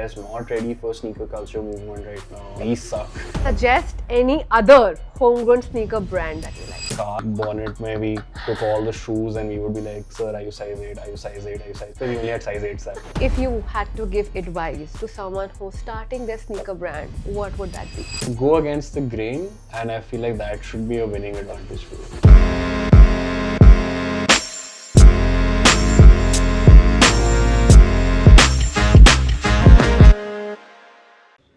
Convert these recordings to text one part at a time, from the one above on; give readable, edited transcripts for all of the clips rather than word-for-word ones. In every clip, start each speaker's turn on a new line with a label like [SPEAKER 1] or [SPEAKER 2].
[SPEAKER 1] West, not ready for sneaker culture movement right now. We suck.
[SPEAKER 2] Suggest any other homegrown sneaker brand that you like.
[SPEAKER 1] Car bonnet mein we took all the shoes and we would be like, sir, are you size 8? Are you size 8? Are you size 8? So we only had size 8 set.
[SPEAKER 2] If you had to give advice to someone who's starting their sneaker brand, what would that be?
[SPEAKER 1] Go against the grain, and I feel like that should be a winning advantage for you.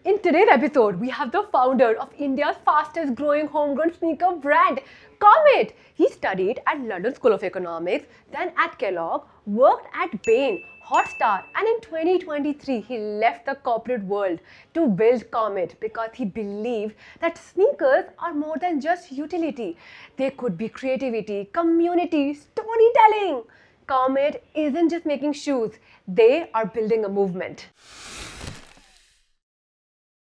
[SPEAKER 2] In today's episode, we have the founder of India's fastest growing homegrown sneaker brand, Comet. He studied at London School of Economics, then at Kellogg, worked at Bain, Hotstar, and in 2023, he left the corporate world to build Comet because he believed that sneakers are more than just utility. They could be creativity, community, storytelling. Comet isn't just making shoes, they are building a movement.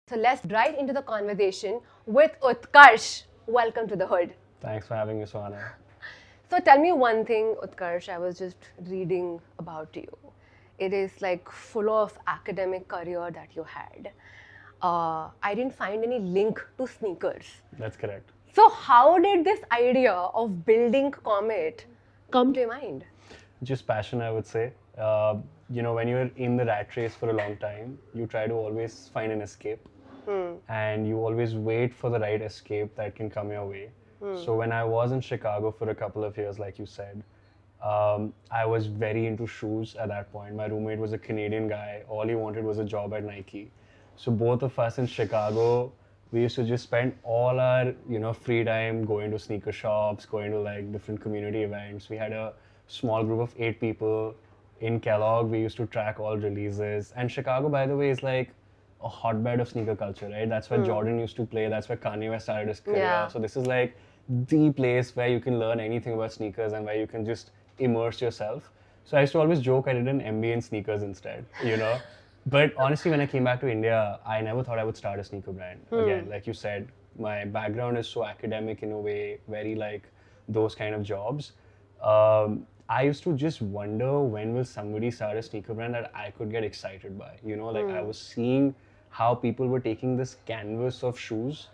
[SPEAKER 2] So let's dive into the conversation with Utkarsh. Welcome to the hood.
[SPEAKER 1] Thanks for having me, Swana.
[SPEAKER 2] So tell me one thing, Utkarsh. I was just reading about you. It is like full of academic career that you had. I didn't find any link to sneakers.
[SPEAKER 1] That's correct.
[SPEAKER 2] So how did this idea of building Comet come to your mind?
[SPEAKER 1] Just passion, I would say. When you're in the rat race for a long time, you try to always find an escape. And you always wait for the right escape that can come your way. So when I was in Chicago for a couple of years, like you said, I was very into shoes at that point. My roommate was a Canadian guy. All he wanted was a job at Nike. So both of us in Chicago, we used to just spend all our free time going to sneaker shops, going to like different community events. We had a small group of 8 people in Kellogg. We used to track all releases. And Chicago, by the way, is like a hotbed of sneaker culture, right? That's where Jordan used to play. That's where Kanye West started his career.
[SPEAKER 2] Yeah.
[SPEAKER 1] So this is like the place where you can learn anything about sneakers and where you can just immerse yourself. So I used to always joke I did an MBA in sneakers instead, But honestly, when I came back to India, I never thought I would start a sneaker brand. Again, like you said, my background is so academic in a way, very like those kind of jobs. I used to just wonder when will somebody start a sneaker brand that I could get excited by. I was seeing how people were taking this canvas of shoes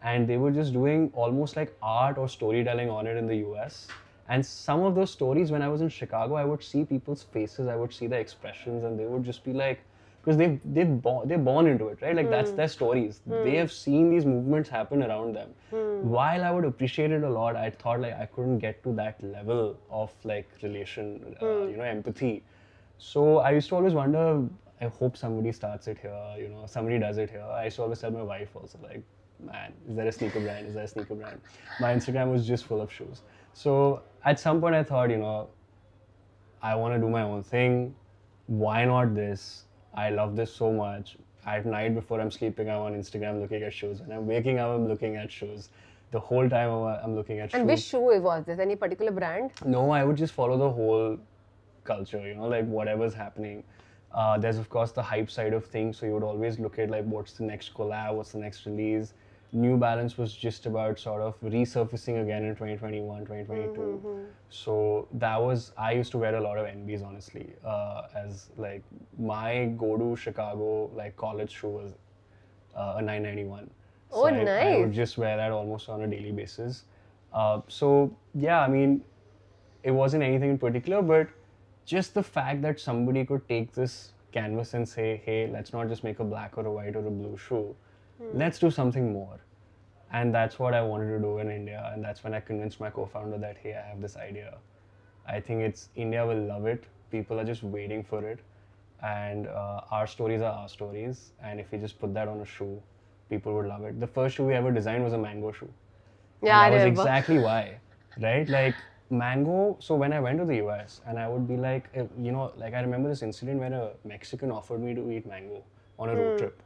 [SPEAKER 1] and they were just doing almost like art or storytelling on it in the US. And some of those stories, when I was in Chicago, I would see people's faces, I would see their expressions, and they would just be like, because they're born into it, right? Like that's their stories. They have seen these movements happen around them. While I would appreciate it a lot, I thought like I couldn't get to that level of like relation, empathy. So I used to always wonder, I hope somebody starts it here, somebody does it here. I used to always tell my wife also like, man, is there a sneaker brand? Is there a sneaker brand? My Instagram was just full of shoes. So at some point I thought, I want to do my own thing. Why not this? I love this so much. At night before I'm sleeping, I'm on Instagram looking at shoes. When I'm waking up, I'm looking at shoes. The whole time I'm looking at shoes.
[SPEAKER 2] And which shoe was this? Any particular brand?
[SPEAKER 1] No, I would just follow the whole culture, like whatever's happening. There's of course the hype side of things. So you would always look at like what's the next collab, what's the next release. New Balance was just about sort of resurfacing again in 2021, 2022. So I used to wear a lot of NBs honestly, as like my go-to Chicago like college shoe was a 991.
[SPEAKER 2] Oh,
[SPEAKER 1] I
[SPEAKER 2] nice.
[SPEAKER 1] would just wear that almost on a daily basis. So yeah, I mean, it wasn't anything in particular, but just the fact that somebody could take this canvas and say, hey, let's not just make a black or a white or a blue shoe. Let's do something more. And that's what I wanted to do in India. And that's when I convinced my co-founder that, hey, I have this idea. I think India will love it. People are just waiting for it. And our stories are our stories. And if we just put that on a shoe, people would love it. The first shoe we ever designed was a mango shoe.
[SPEAKER 2] Yeah,
[SPEAKER 1] and that
[SPEAKER 2] I
[SPEAKER 1] was
[SPEAKER 2] remember.
[SPEAKER 1] exactly why, right? Like mango. So when I went to the US and I would be like, like I remember this incident where a Mexican offered me to eat mango on a road trip.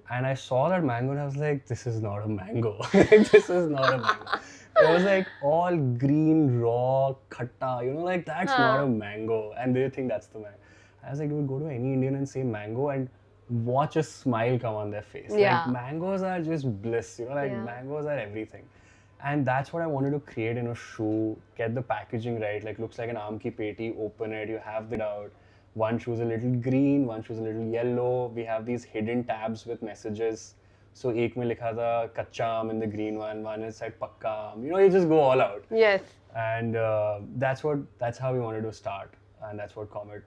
[SPEAKER 1] And I saw that mango and I was like, this is not a mango. This is not a mango. It was like all green, raw, khatta, like that's not a mango. And they think that's the mango. I was like, dude, go to any Indian and say mango and watch a smile come on their face.
[SPEAKER 2] Yeah.
[SPEAKER 1] Like mangoes are just bliss, mangoes are everything. And that's what I wanted to create in a shoe, get the packaging right, like looks like an aam ki peti, open it, you have it out. one shoe's a little green, one shoe's a little yellow. We have these hidden tabs with messages. So एक में लिखा था कच्चा आम in the green one is said पक्का आम. You just go all out.
[SPEAKER 2] Yes.
[SPEAKER 1] And that's how we wanted to start, and that's what Comet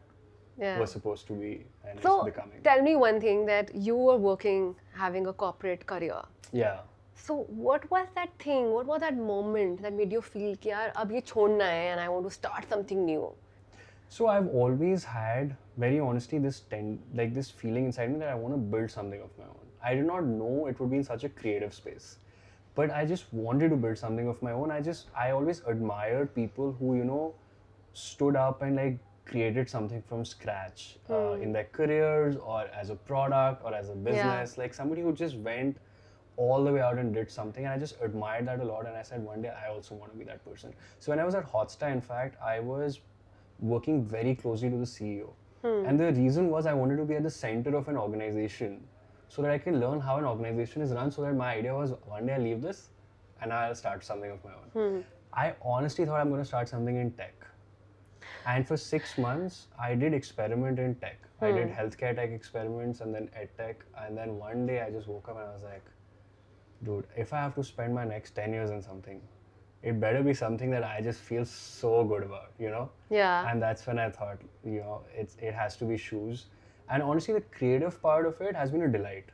[SPEAKER 1] was supposed to be and
[SPEAKER 2] so
[SPEAKER 1] is becoming.
[SPEAKER 2] Tell me one thing, that you were working, having a corporate career.
[SPEAKER 1] Yeah.
[SPEAKER 2] So what was that thing? What was that moment that made you feel कि यार अब ये छोड़ना है and I want to start something new?
[SPEAKER 1] So I've always had, very honestly, this feeling inside me that I want to build something of my own. I did not know it would be in such a creative space, but I just wanted to build something of my own. I always admired people who stood up and like created something from scratch in their careers or as a product or as a business. Like somebody who just went all the way out and did something, and I just admired that a lot. And I said one day I also want to be that person. So when I was at Hotstar, in fact, I was working very closely to the CEO. And the reason was I wanted to be at the center of an organization so that I can learn how an organization is run, so that my idea was one day I'll leave this and I'll start something of my own. I honestly thought I'm going to start something in tech. And for 6 months, I did experiment in tech. I did healthcare tech experiments and then ed tech. And then one day I just woke up and I was like, dude, if I have to spend my next 10 years in something, it better be something that I just feel so good about,
[SPEAKER 2] Yeah.
[SPEAKER 1] And that's when I thought, it has to be shoes. And honestly, the creative part of it has been a delight.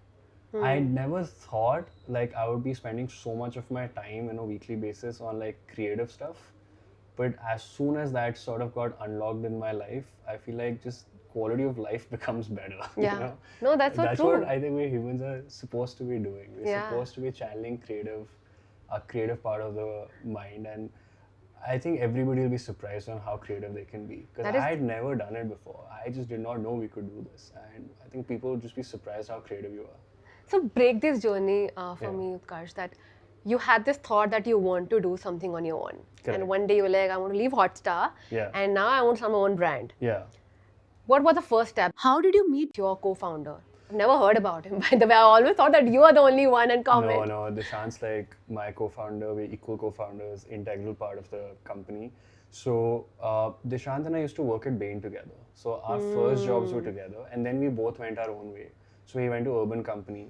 [SPEAKER 1] I never thought like I would be spending so much of my time on a weekly basis on like creative stuff. But as soon as that sort of got unlocked in my life, I feel like just quality of life becomes better.
[SPEAKER 2] Yeah. No, that's so true.
[SPEAKER 1] That's what I think we humans are supposed to be doing. We're
[SPEAKER 2] Yeah.
[SPEAKER 1] supposed to be channeling a creative part of the mind. And I think everybody will be surprised on how creative they can be. Because I had never done it before. I just did not know we could do this. And I think people will just be surprised how creative you are.
[SPEAKER 2] So break this journey for me, Utkarsh, that you had this thought that you want to do something on your own.
[SPEAKER 1] Correct.
[SPEAKER 2] And one day you were like, I want to leave Hotstar.
[SPEAKER 1] Yeah.
[SPEAKER 2] And now I want to start my own brand.
[SPEAKER 1] Yeah.
[SPEAKER 2] What was the first step? How did you meet your co-founder? I've never heard about him, by the way. I always thought that you are the only one and Comet.
[SPEAKER 1] No, Dishant's like my co-founder. We're equal co-founders, integral part of the company. So Dishant and I used to work at Bain together. So our first jobs were together, and then we both went our own way. So he went to Urban Company,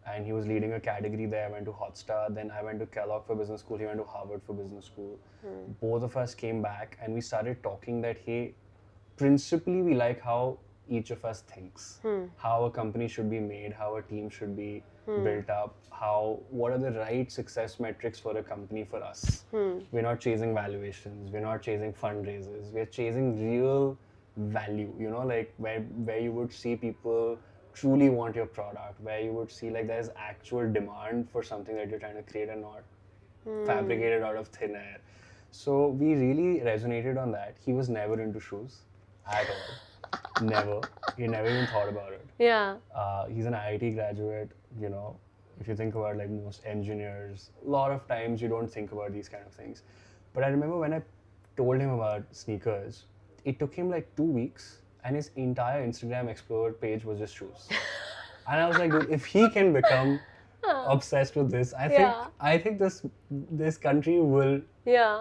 [SPEAKER 1] and he was leading a category there. I went to Hotstar, then I went to Kellogg for business school. He went to Harvard for business school. Both of us came back, and we started talking that, hey, principally we like how each of us thinks, how a company should be made, how a team should be built up, what are the right success metrics for a company for us. We're not chasing valuations, we're not chasing fundraisers, we're chasing real value, like where you would see people truly want your product, where you would see like there's actual demand for something that you're trying to create and not fabricated out of thin air. So we really resonated on that. He was never into shoes at all. Never. He never even thought about it.
[SPEAKER 2] Yeah.
[SPEAKER 1] He's an IIT graduate, if you think about like most engineers, a lot of times you don't think about these kind of things. But I remember when I told him about sneakers, it took him like 2 weeks and his entire Instagram Explorer page was just shoes. And I was like, dude, if he can become obsessed with this, I think this country will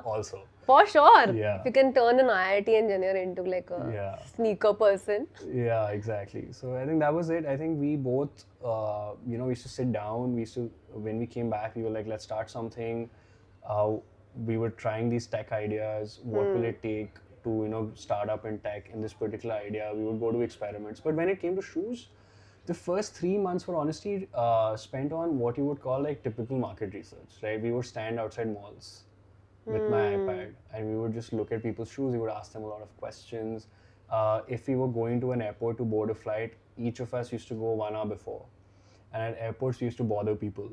[SPEAKER 1] also.
[SPEAKER 2] For sure.
[SPEAKER 1] Yeah.
[SPEAKER 2] If you can turn an IIT engineer into like a sneaker person.
[SPEAKER 1] Yeah, exactly. So I think that was it. I think we both, we used to sit down. When we came back, we were like, let's start something. We were trying these tech ideas. What will it take to, start up in tech in this particular idea? We would go to experiments. But when it came to shoes, the first 3 months were honestly spent on what you would call like typical market research, right? We would stand outside malls with my iPad and we would just look at people's shoes. We would ask them a lot of questions. If we were going to an airport to board a flight, each of us used to go 1 hour before. And at airports, we used to bother people,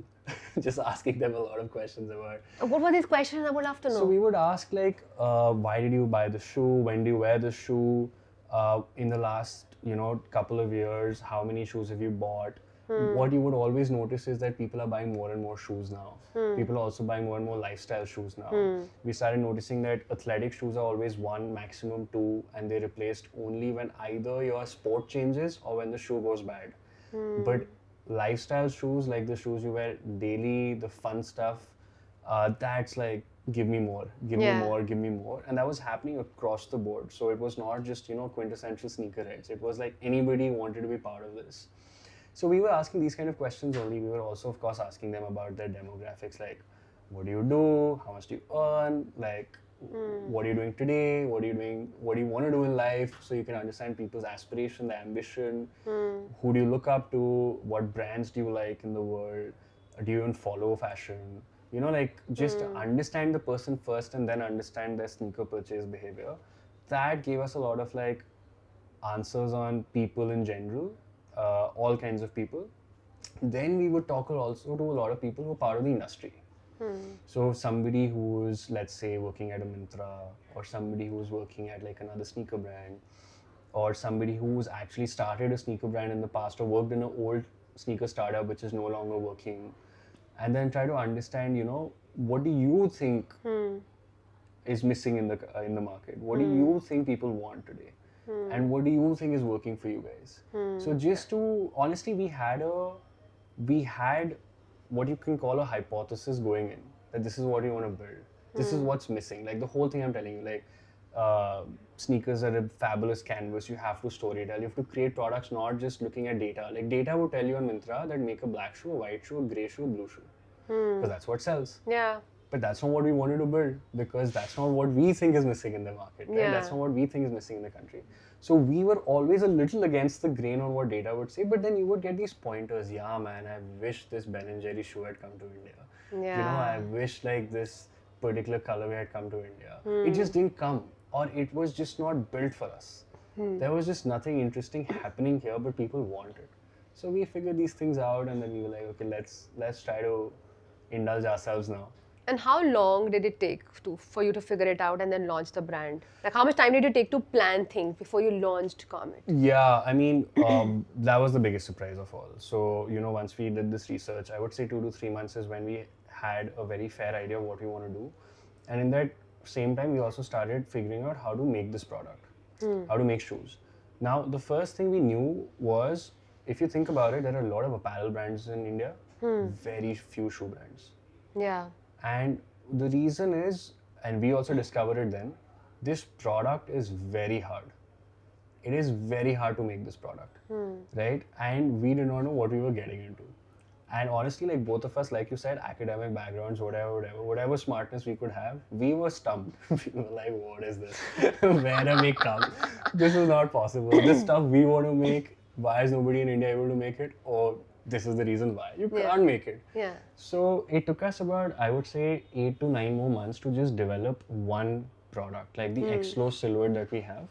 [SPEAKER 1] just asking them a lot of questions about.
[SPEAKER 2] What were these questions? I would love to know.
[SPEAKER 1] So we would ask like, why did you buy the shoe? When do you wear the shoe? In the last, couple of years, how many shoes have you bought? What you would always notice is that people are buying more and more shoes now. People are also buying more and more lifestyle shoes now. We started noticing that athletic shoes are always 1, maximum 2, and they're replaced only when either your sport changes or when the shoe goes bad. But lifestyle shoes, like the shoes you wear daily, the fun stuff, that's like give me more, give
[SPEAKER 2] Yeah.
[SPEAKER 1] me more, give me more. And that was happening across the board. So it was not just, quintessential sneakerheads. It was like anybody wanted to be part of this. So we were asking these kind of questions only. We were also, of course, asking them about their demographics, like, what do you do? How much do you earn? Like, what are you doing today? What are you doing? What do you want to do in life? So you can understand people's aspiration, their ambition. Who do you look up to? What brands do you like in the world? Do you even follow fashion? Just understand the person first and then understand their sneaker purchase behavior. That gave us a lot of like answers on people in general, all kinds of people. Then we would talk also to a lot of people who are part of the industry. So somebody who's, let's say, working at a Myntra, or somebody who's working at like another sneaker brand, or somebody who's actually started a sneaker brand in the past or worked in an old sneaker startup which is no longer working, and then try to understand, what do you think is missing in the market? What do you think people want today? And what do you think is working for you guys? So just to, honestly, we had what you can call a hypothesis going in, that this is what you want to build. This is what's missing. Like the whole thing I'm telling you, like sneakers are a fabulous canvas. You have to storytell. You have to create products not just looking at data. Like data would tell you on Myntra that make a black shoe, a white shoe, a grey shoe, a blue shoe. Because that's what sells.
[SPEAKER 2] Yeah.
[SPEAKER 1] But that's not what we wanted to build, because that's not what we think is missing in the market. Right?
[SPEAKER 2] Yeah.
[SPEAKER 1] That's not what we think is missing in the country. So we were always a little against the grain on what data would say, but then you would get these pointers. Yeah, man, I wish this Ben & Jerry shoe had come to India.
[SPEAKER 2] Yeah.
[SPEAKER 1] I wish like this particular colorway had come to India. It just didn't come, or it was just not built for us. There was just nothing interesting happening here, but people wanted. So we figured these things out, and then we were like, okay, let's try to indulge ourselves now.
[SPEAKER 2] And how long did it take for you to figure it out and then launch the brand? Like how much time did it take to plan things before you launched Comet?
[SPEAKER 1] Yeah, I mean, that was the biggest surprise of all. So, once we did this research, I would say 2 to 3 months is when we had a very fair idea of what we want to do. And in that same time, we also started figuring out how to make this product, how to make shoes. Now, the first thing we knew was, if you think about it, there are a lot of apparel brands in India, very few shoe brands.
[SPEAKER 2] Yeah.
[SPEAKER 1] And the reason is, and we also discovered it then, this product is very hard. It is very hard to make this product, right? And we did not know what we were getting into. And honestly, like both of us, like you said, academic backgrounds, whatever smartness we could have, we were stumped. We were like, what is this? Where have we come? This is not possible. This stuff we want to make, why is nobody in India able to make it? Or this is the reason why. You can't make it.
[SPEAKER 2] Yeah.
[SPEAKER 1] So it took us about, I would say, 8 to 9 more months to just develop one product, like the X-Low silhouette that we have.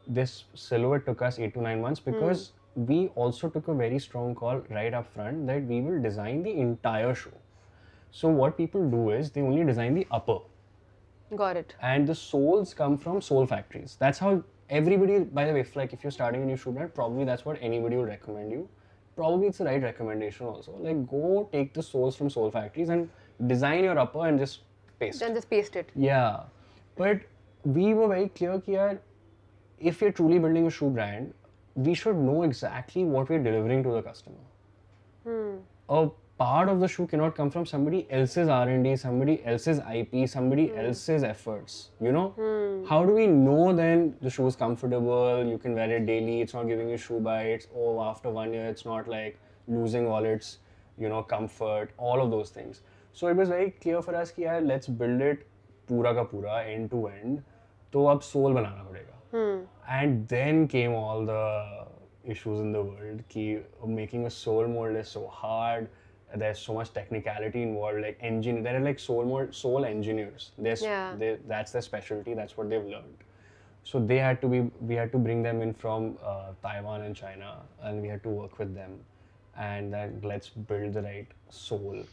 [SPEAKER 1] This silhouette took us 8 to 9 months because we also took a very strong call right up front that we will design the entire shoe. So what people do is they only design the upper.
[SPEAKER 2] Got it.
[SPEAKER 1] And the soles come from sole factories. That's how everybody, by the way, if you're starting a new shoe brand, probably that's what anybody would recommend you. Probably it's the right recommendation also. Like go take the soles from sole factories and design your upper and just paste.
[SPEAKER 2] Then just paste it.
[SPEAKER 1] Yeah. But we were very clear that if you're truly building a shoe brand, we should know exactly what we're delivering to the customer. A part of the shoe cannot come from somebody else's R&D, somebody else's IP, somebody else's efforts. How do we know then the shoe is comfortable, you can wear it daily, it's not giving you shoe bites, after 1 year it's not like losing all its, comfort, all of those things. So it was very clear for us that let's build it pura ka pura, end to end, तो अब sole बनाना पड़ेगा. And then came all the issues in the world कि making a sole mold is so hard. There's so much technicality involved, like there are like sole engineers. That's their specialty, that's what they've learned. So we had to bring them in from Taiwan and China, and we had to work with them. And then let's build the right sole.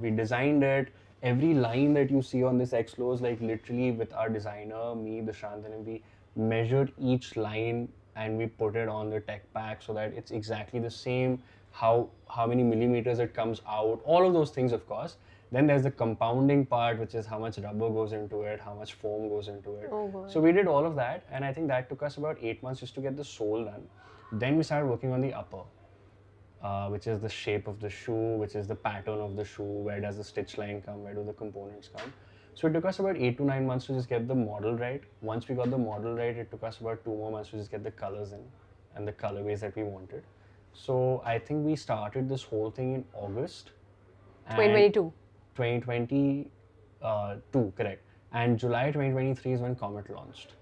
[SPEAKER 1] We designed it. Every line that you see on this X-Low is like literally with our designer, me, Dishant, and we measured each line and we put it on the tech pack so that it's exactly the same. How many millimeters it comes out, all of those things, of course. Then there's the compounding part, which is how much rubber goes into it, how much foam goes into it. So we did all of that, and I think that took us about 8 months just to get the sole done. Then we started working on the upper, which is the shape of the shoe, which is the pattern of the shoe, where does the stitch line come, where do the components come. So it took us about 8 to 9 months to just get the model right. Once we got the model right, it took us about 2 more months to just get the colors in and the colorways that we wanted. So I think we started this whole thing in August. and
[SPEAKER 2] 2022.
[SPEAKER 1] 2022, correct. And July 2023 is when Comet launched.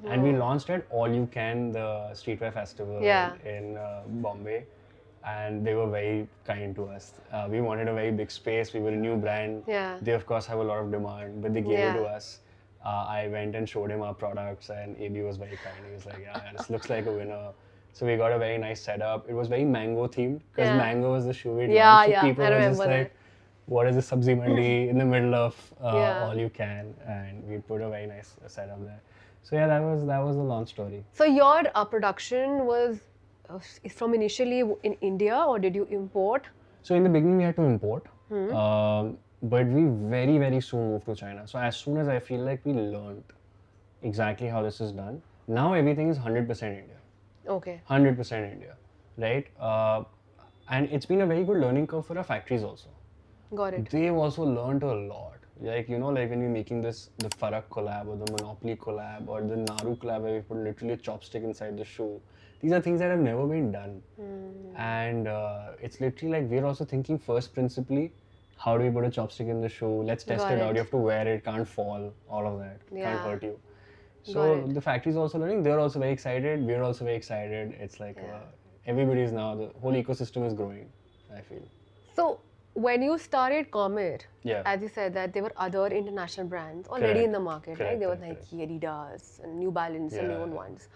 [SPEAKER 1] And we launched at All You Can, the streetwear festival
[SPEAKER 2] Yeah.
[SPEAKER 1] in Bombay. And they were very kind to us. We wanted a very big space. We were a new brand.
[SPEAKER 2] Yeah.
[SPEAKER 1] They, of course, have a lot of demand, but they gave it to
[SPEAKER 2] Yeah.
[SPEAKER 1] us. I went and showed him our products, and AB was very kind. He was like, yeah, this looks like a winner. So we got a very nice setup. It was very mango themed because
[SPEAKER 2] Yeah.
[SPEAKER 1] mango was the shoe we
[SPEAKER 2] Yeah,
[SPEAKER 1] launched. So
[SPEAKER 2] yeah,
[SPEAKER 1] people
[SPEAKER 2] I
[SPEAKER 1] were just
[SPEAKER 2] remember
[SPEAKER 1] like, what is this sabzi mandi in the middle of
[SPEAKER 2] Yeah.
[SPEAKER 1] All You Can? And we put a very nice setup there. So yeah, that was the launch story.
[SPEAKER 2] So your production was from initially in India, or did you import?
[SPEAKER 1] So in the beginning we had to import, but we very very soon moved to China. So as soon as I feel like we learned exactly how this is done, now everything is 100% India.
[SPEAKER 2] Okay.
[SPEAKER 1] 100% India, right? And it's been a very good learning curve for our factories also.
[SPEAKER 2] Got it.
[SPEAKER 1] They've also learned a lot. Like, you know, like when we're making the Farak collab or the Monopoly collab or the Naru collab where we put literally a chopstick inside the shoe. These are things that have never been done. And it's literally like we're also thinking first principally, how do we put a chopstick in the shoe? Let's test
[SPEAKER 2] Got
[SPEAKER 1] it out.
[SPEAKER 2] it.
[SPEAKER 1] You have to wear it, can't fall, all of that.
[SPEAKER 2] Yeah.
[SPEAKER 1] Can't hurt you.
[SPEAKER 2] Got
[SPEAKER 1] So
[SPEAKER 2] it.
[SPEAKER 1] the factory's also learning. They're also very excited. We're also very excited. It's like everybody's now, the whole ecosystem is growing, I feel.
[SPEAKER 2] So when you started Comet,
[SPEAKER 1] Yeah.
[SPEAKER 2] as you said that there were other international brands already
[SPEAKER 1] Correct.
[SPEAKER 2] in the market, right?
[SPEAKER 1] Correct,
[SPEAKER 2] There were
[SPEAKER 1] correct,
[SPEAKER 2] Nike, Adidas, and New Balance, and
[SPEAKER 1] Yeah.
[SPEAKER 2] known ones.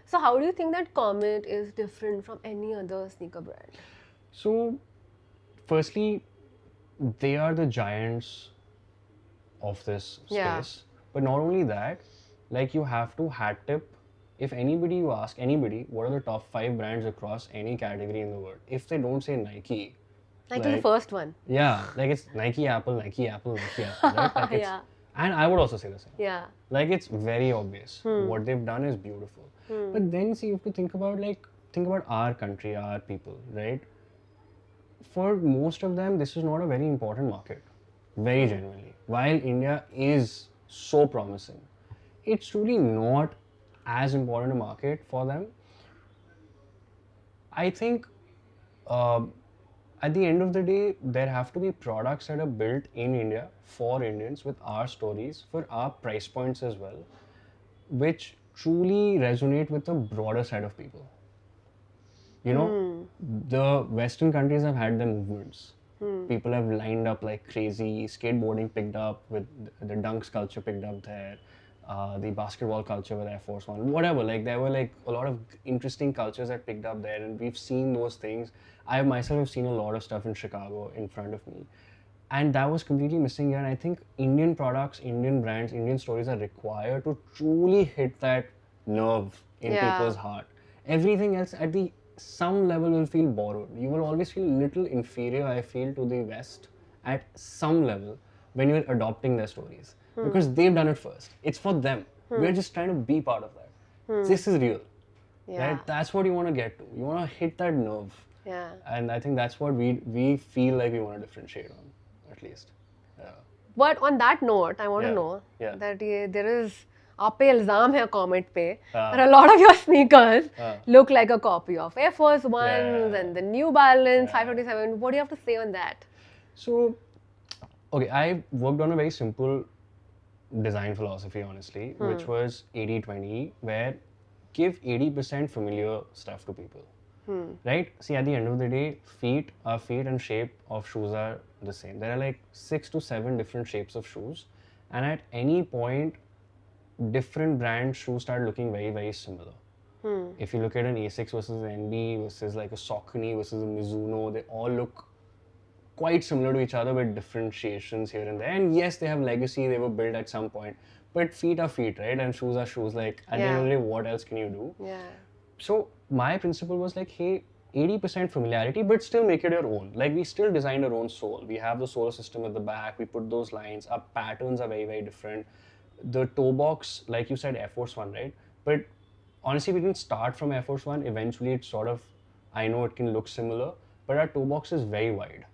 [SPEAKER 2] So how do you think that Comet is different from any other sneaker brand?
[SPEAKER 1] So, firstly, they are the giants of this
[SPEAKER 2] Yeah.
[SPEAKER 1] space. But not only that, like you have to hat tip. If anybody you ask anybody, what are the top 5 brands across any category in the world? If they don't say Nike,
[SPEAKER 2] Nike, the
[SPEAKER 1] Like-
[SPEAKER 2] first one.
[SPEAKER 1] yeah, like it's Nike, Apple, Nike, Apple, Nike, Apple, right? Like it's,
[SPEAKER 2] Yeah.
[SPEAKER 1] And I would also say the same.
[SPEAKER 2] Yeah.
[SPEAKER 1] Like it's very obvious. What they've done is beautiful. But then see, you have to think about our country, our people, right? For most of them, this is not a very important market, very genuinely. While India is so promising, it's truly not as important a market for them. I think at the end of the day, there have to be products that are built in India for Indians with our stories, for our price points as well, which truly resonate with a broader set of people. You know, the Western countries have had their movements. People have lined up like crazy. Skateboarding picked up with the dunks culture picked up there. The basketball culture with Air Force One, whatever. Like there were like a lot of interesting cultures that picked up there, and we've seen those things. I myself have seen a lot of stuff in Chicago in front of me, and that was completely missing here. And I think Indian products, Indian brands, Indian stories are required to truly hit that nerve in
[SPEAKER 2] Yeah.
[SPEAKER 1] people's heart. Everything else at the some level will feel borrowed. You will always feel a little inferior, I feel, to the West at some level when you're adopting their stories. Because they've done it first. It's for them. We're just trying to be part of that. This is real.
[SPEAKER 2] Yeah.
[SPEAKER 1] Right? That's what you want to get to. You want to hit that nerve.
[SPEAKER 2] Yeah.
[SPEAKER 1] And I think that's what we feel like we want to differentiate on, at least.
[SPEAKER 2] But on that note, I want to
[SPEAKER 1] Yeah.
[SPEAKER 2] know
[SPEAKER 1] Yeah.
[SPEAKER 2] that there is आप पे इल्जाम है Comet पे
[SPEAKER 1] हाँ.
[SPEAKER 2] that a lot of your sneakers
[SPEAKER 1] हाँ.
[SPEAKER 2] look like a copy of Air Force Ones
[SPEAKER 1] Yeah.
[SPEAKER 2] and the New Balance 527. What do you have to say on that?
[SPEAKER 1] So, okay, I worked on a very simple design philosophy, honestly, which was 80-20, where give 80% familiar stuff to people. Right? See, at the end of the day, our feet and shape of shoes are the same. There are like 6 to 7 different shapes of shoes, and at any point, different brand shoes start looking very, very similar. If you look at an Asics versus an NB versus like a Saucony versus a Mizuno, they all look quite similar to each other with differentiations here and there. And yes, they have legacy, they were built at some point, but feet are feet, right? And shoes are shoes. Like at the end of the day, what else can you do?
[SPEAKER 2] Yeah.
[SPEAKER 1] So my principle was like, hey, 80% familiarity, but still make it your own. Like we still designed our own sole. We have the sole system at the back. We put those lines. Our patterns are very, very different. The toe box, like you said, Air Force One, right? But honestly, we didn't start from Air Force One. Eventually, it's sort of, I know it can look similar, but our toe box is very wide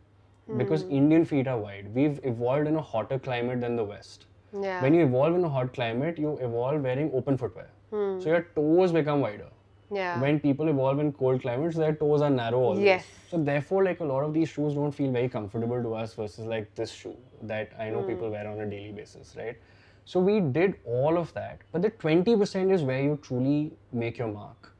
[SPEAKER 1] because Indian feet are wide. We've evolved in a hotter climate than the West.
[SPEAKER 2] Yeah.
[SPEAKER 1] When you evolve in a hot climate, you evolve wearing open footwear. So your toes become wider.
[SPEAKER 2] Yeah.
[SPEAKER 1] When people evolve in cold climates, their toes are narrow always.
[SPEAKER 2] Yes.
[SPEAKER 1] So therefore, like a lot of these shoes don't feel very comfortable to us versus like this shoe that I know people wear on a daily basis, right? So we did all of that, but the 20% is where you truly make your mark.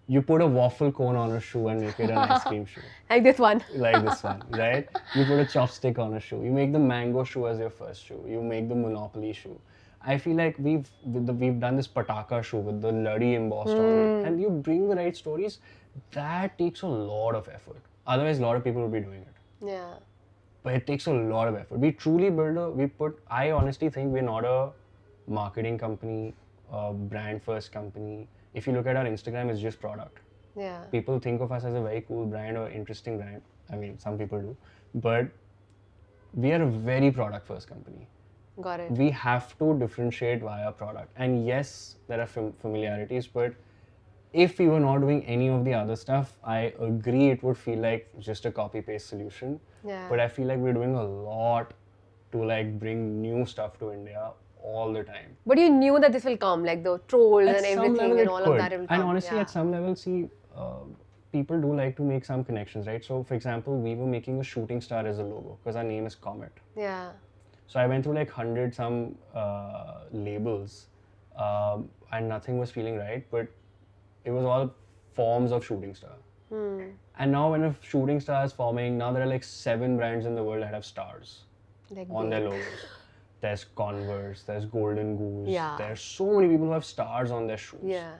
[SPEAKER 1] You put a waffle cone on a shoe and make it an ice cream shoe.
[SPEAKER 2] Like this one.
[SPEAKER 1] Like this one, right? You put a chopstick on a shoe. You make the mango shoe as your first shoe. You make the Monopoly shoe. I feel like we've done this Pataka shoe with the Luddy embossed on it, and you bring the right stories. That takes a lot of effort. Otherwise, a lot of people would be doing it.
[SPEAKER 2] Yeah.
[SPEAKER 1] But it takes a lot of effort. We truly I honestly think we're not a marketing company, a brand first company. If you look at our Instagram, it's just product.
[SPEAKER 2] Yeah.
[SPEAKER 1] People think of us as a very cool brand or interesting brand. I mean, some people do. But we are a very product first company.
[SPEAKER 2] Got it.
[SPEAKER 1] We have to differentiate via product. And yes, there are familiarities, but if we were not doing any of the other stuff, I agree it would feel like just a copy paste solution.
[SPEAKER 2] Yeah.
[SPEAKER 1] But I feel like we're doing a lot to like bring new stuff to India all the time.
[SPEAKER 2] But you knew that this will come, like the trolls
[SPEAKER 1] At
[SPEAKER 2] and
[SPEAKER 1] some
[SPEAKER 2] everything
[SPEAKER 1] level
[SPEAKER 2] and
[SPEAKER 1] it
[SPEAKER 2] all
[SPEAKER 1] could.
[SPEAKER 2] of that will come.
[SPEAKER 1] And honestly,
[SPEAKER 2] yeah.
[SPEAKER 1] at some level, see, people do like to make some connections, right? So, for example, we were making a shooting star as a logo because our name is Comet.
[SPEAKER 2] Yeah.
[SPEAKER 1] So I went through like 100 some labels, and nothing was feeling right. But it was all forms of shooting star. And now when a shooting star is forming, now there are like 7 brands in the world that have stars
[SPEAKER 2] Like
[SPEAKER 1] on their logos. There's Converse, there's Golden Goose.
[SPEAKER 2] Yeah.
[SPEAKER 1] There's so many people who have stars on their shoes.
[SPEAKER 2] Yeah.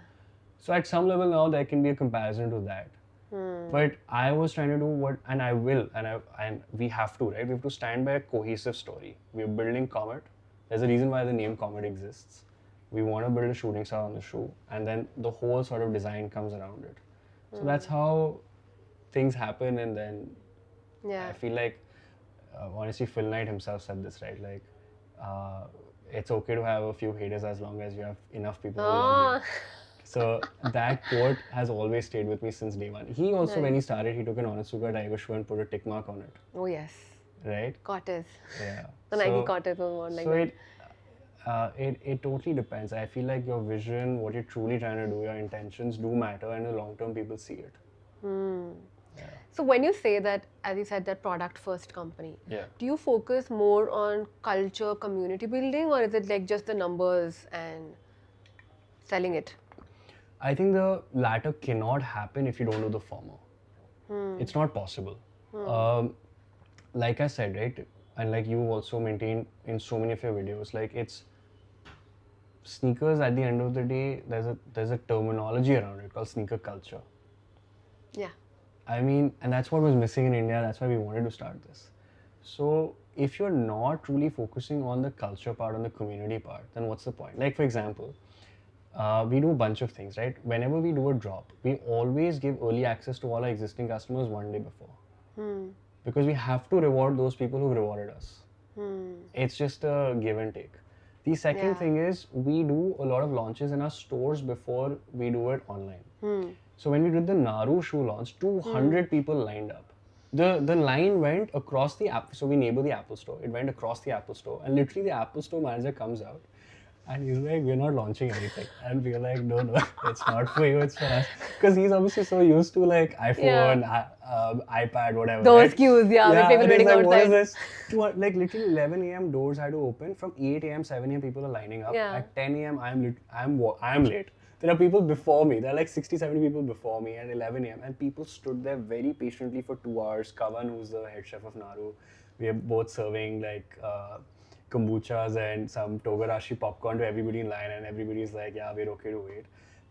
[SPEAKER 1] So at some level now there can be a comparison to that. But I was trying to do what, and I will, and we have to, right? We have to stand by a cohesive story. We're building Comet. There's a reason why the name Comet exists. We want to build a shooting star on the shoe, and then the whole sort of design comes around it. So that's how things happen, and then
[SPEAKER 2] Yeah.
[SPEAKER 1] I feel like, honestly, Phil Knight himself said this, right? Like, it's okay to have a few haters as long as you have enough people who love you. So that quote has always stayed with me since day one. He also, when he started, he took an Onitsuka Tiger shoe and put a tick mark on it,
[SPEAKER 2] Oh yes.
[SPEAKER 1] right?
[SPEAKER 2] Cortez.
[SPEAKER 1] Yeah.
[SPEAKER 2] The Nike Cortez was one like
[SPEAKER 1] So
[SPEAKER 2] that.
[SPEAKER 1] it totally depends. I feel like your vision, what you're truly trying to do, your intentions do matter, and in the long term, people see it.
[SPEAKER 2] So when you say that, as you said, that product first company,
[SPEAKER 1] Yeah.
[SPEAKER 2] do you focus more on culture, community building, or is it like just the numbers and selling it?
[SPEAKER 1] I think the latter cannot happen if you don't do the former. It's not possible. Like I said, right, and like you also maintain in so many of your videos, like it's sneakers. At the end of the day, there's a terminology around it called sneaker culture.
[SPEAKER 2] Yeah.
[SPEAKER 1] I mean, and that's what was missing in India. That's why we wanted to start this. So if you're not truly focusing on the culture part, on the community part, then what's the point? Like for example, we do a bunch of things, right? Whenever we do a drop, we always give early access to all our existing customers one day before. Because we have to reward those people who rewarded us. It's just a give and take. The second thing is we do a lot of launches in our stores before we do it online. So when we did the Naru shoe launch, 200 people lined up. The line went across the app. So we neighbor the Apple store. It went across the Apple store, and literally the Apple store manager comes out. And he's like, we're not launching anything. And we're like, no, it's not for you, it's for us. Because he's obviously so used to like iPhone, iPad, whatever.
[SPEAKER 2] Those
[SPEAKER 1] right?
[SPEAKER 2] queues, with people
[SPEAKER 1] and
[SPEAKER 2] waiting
[SPEAKER 1] he's like, what is
[SPEAKER 2] outside.
[SPEAKER 1] this? Like literally 11 a.m. doors had to open. From 8 a.m., 7 a.m. people are lining up.
[SPEAKER 2] Yeah.
[SPEAKER 1] At 10 a.m. I'm late. There are people before me. There are like 60, 70 people before me at 11 a.m. And people stood there very patiently for 2 hours. Kavan, who's the head chef of Naru, we are both serving like kombuchas and some togarashi popcorn to everybody in line, and everybody's like, yeah, we're okay to wait.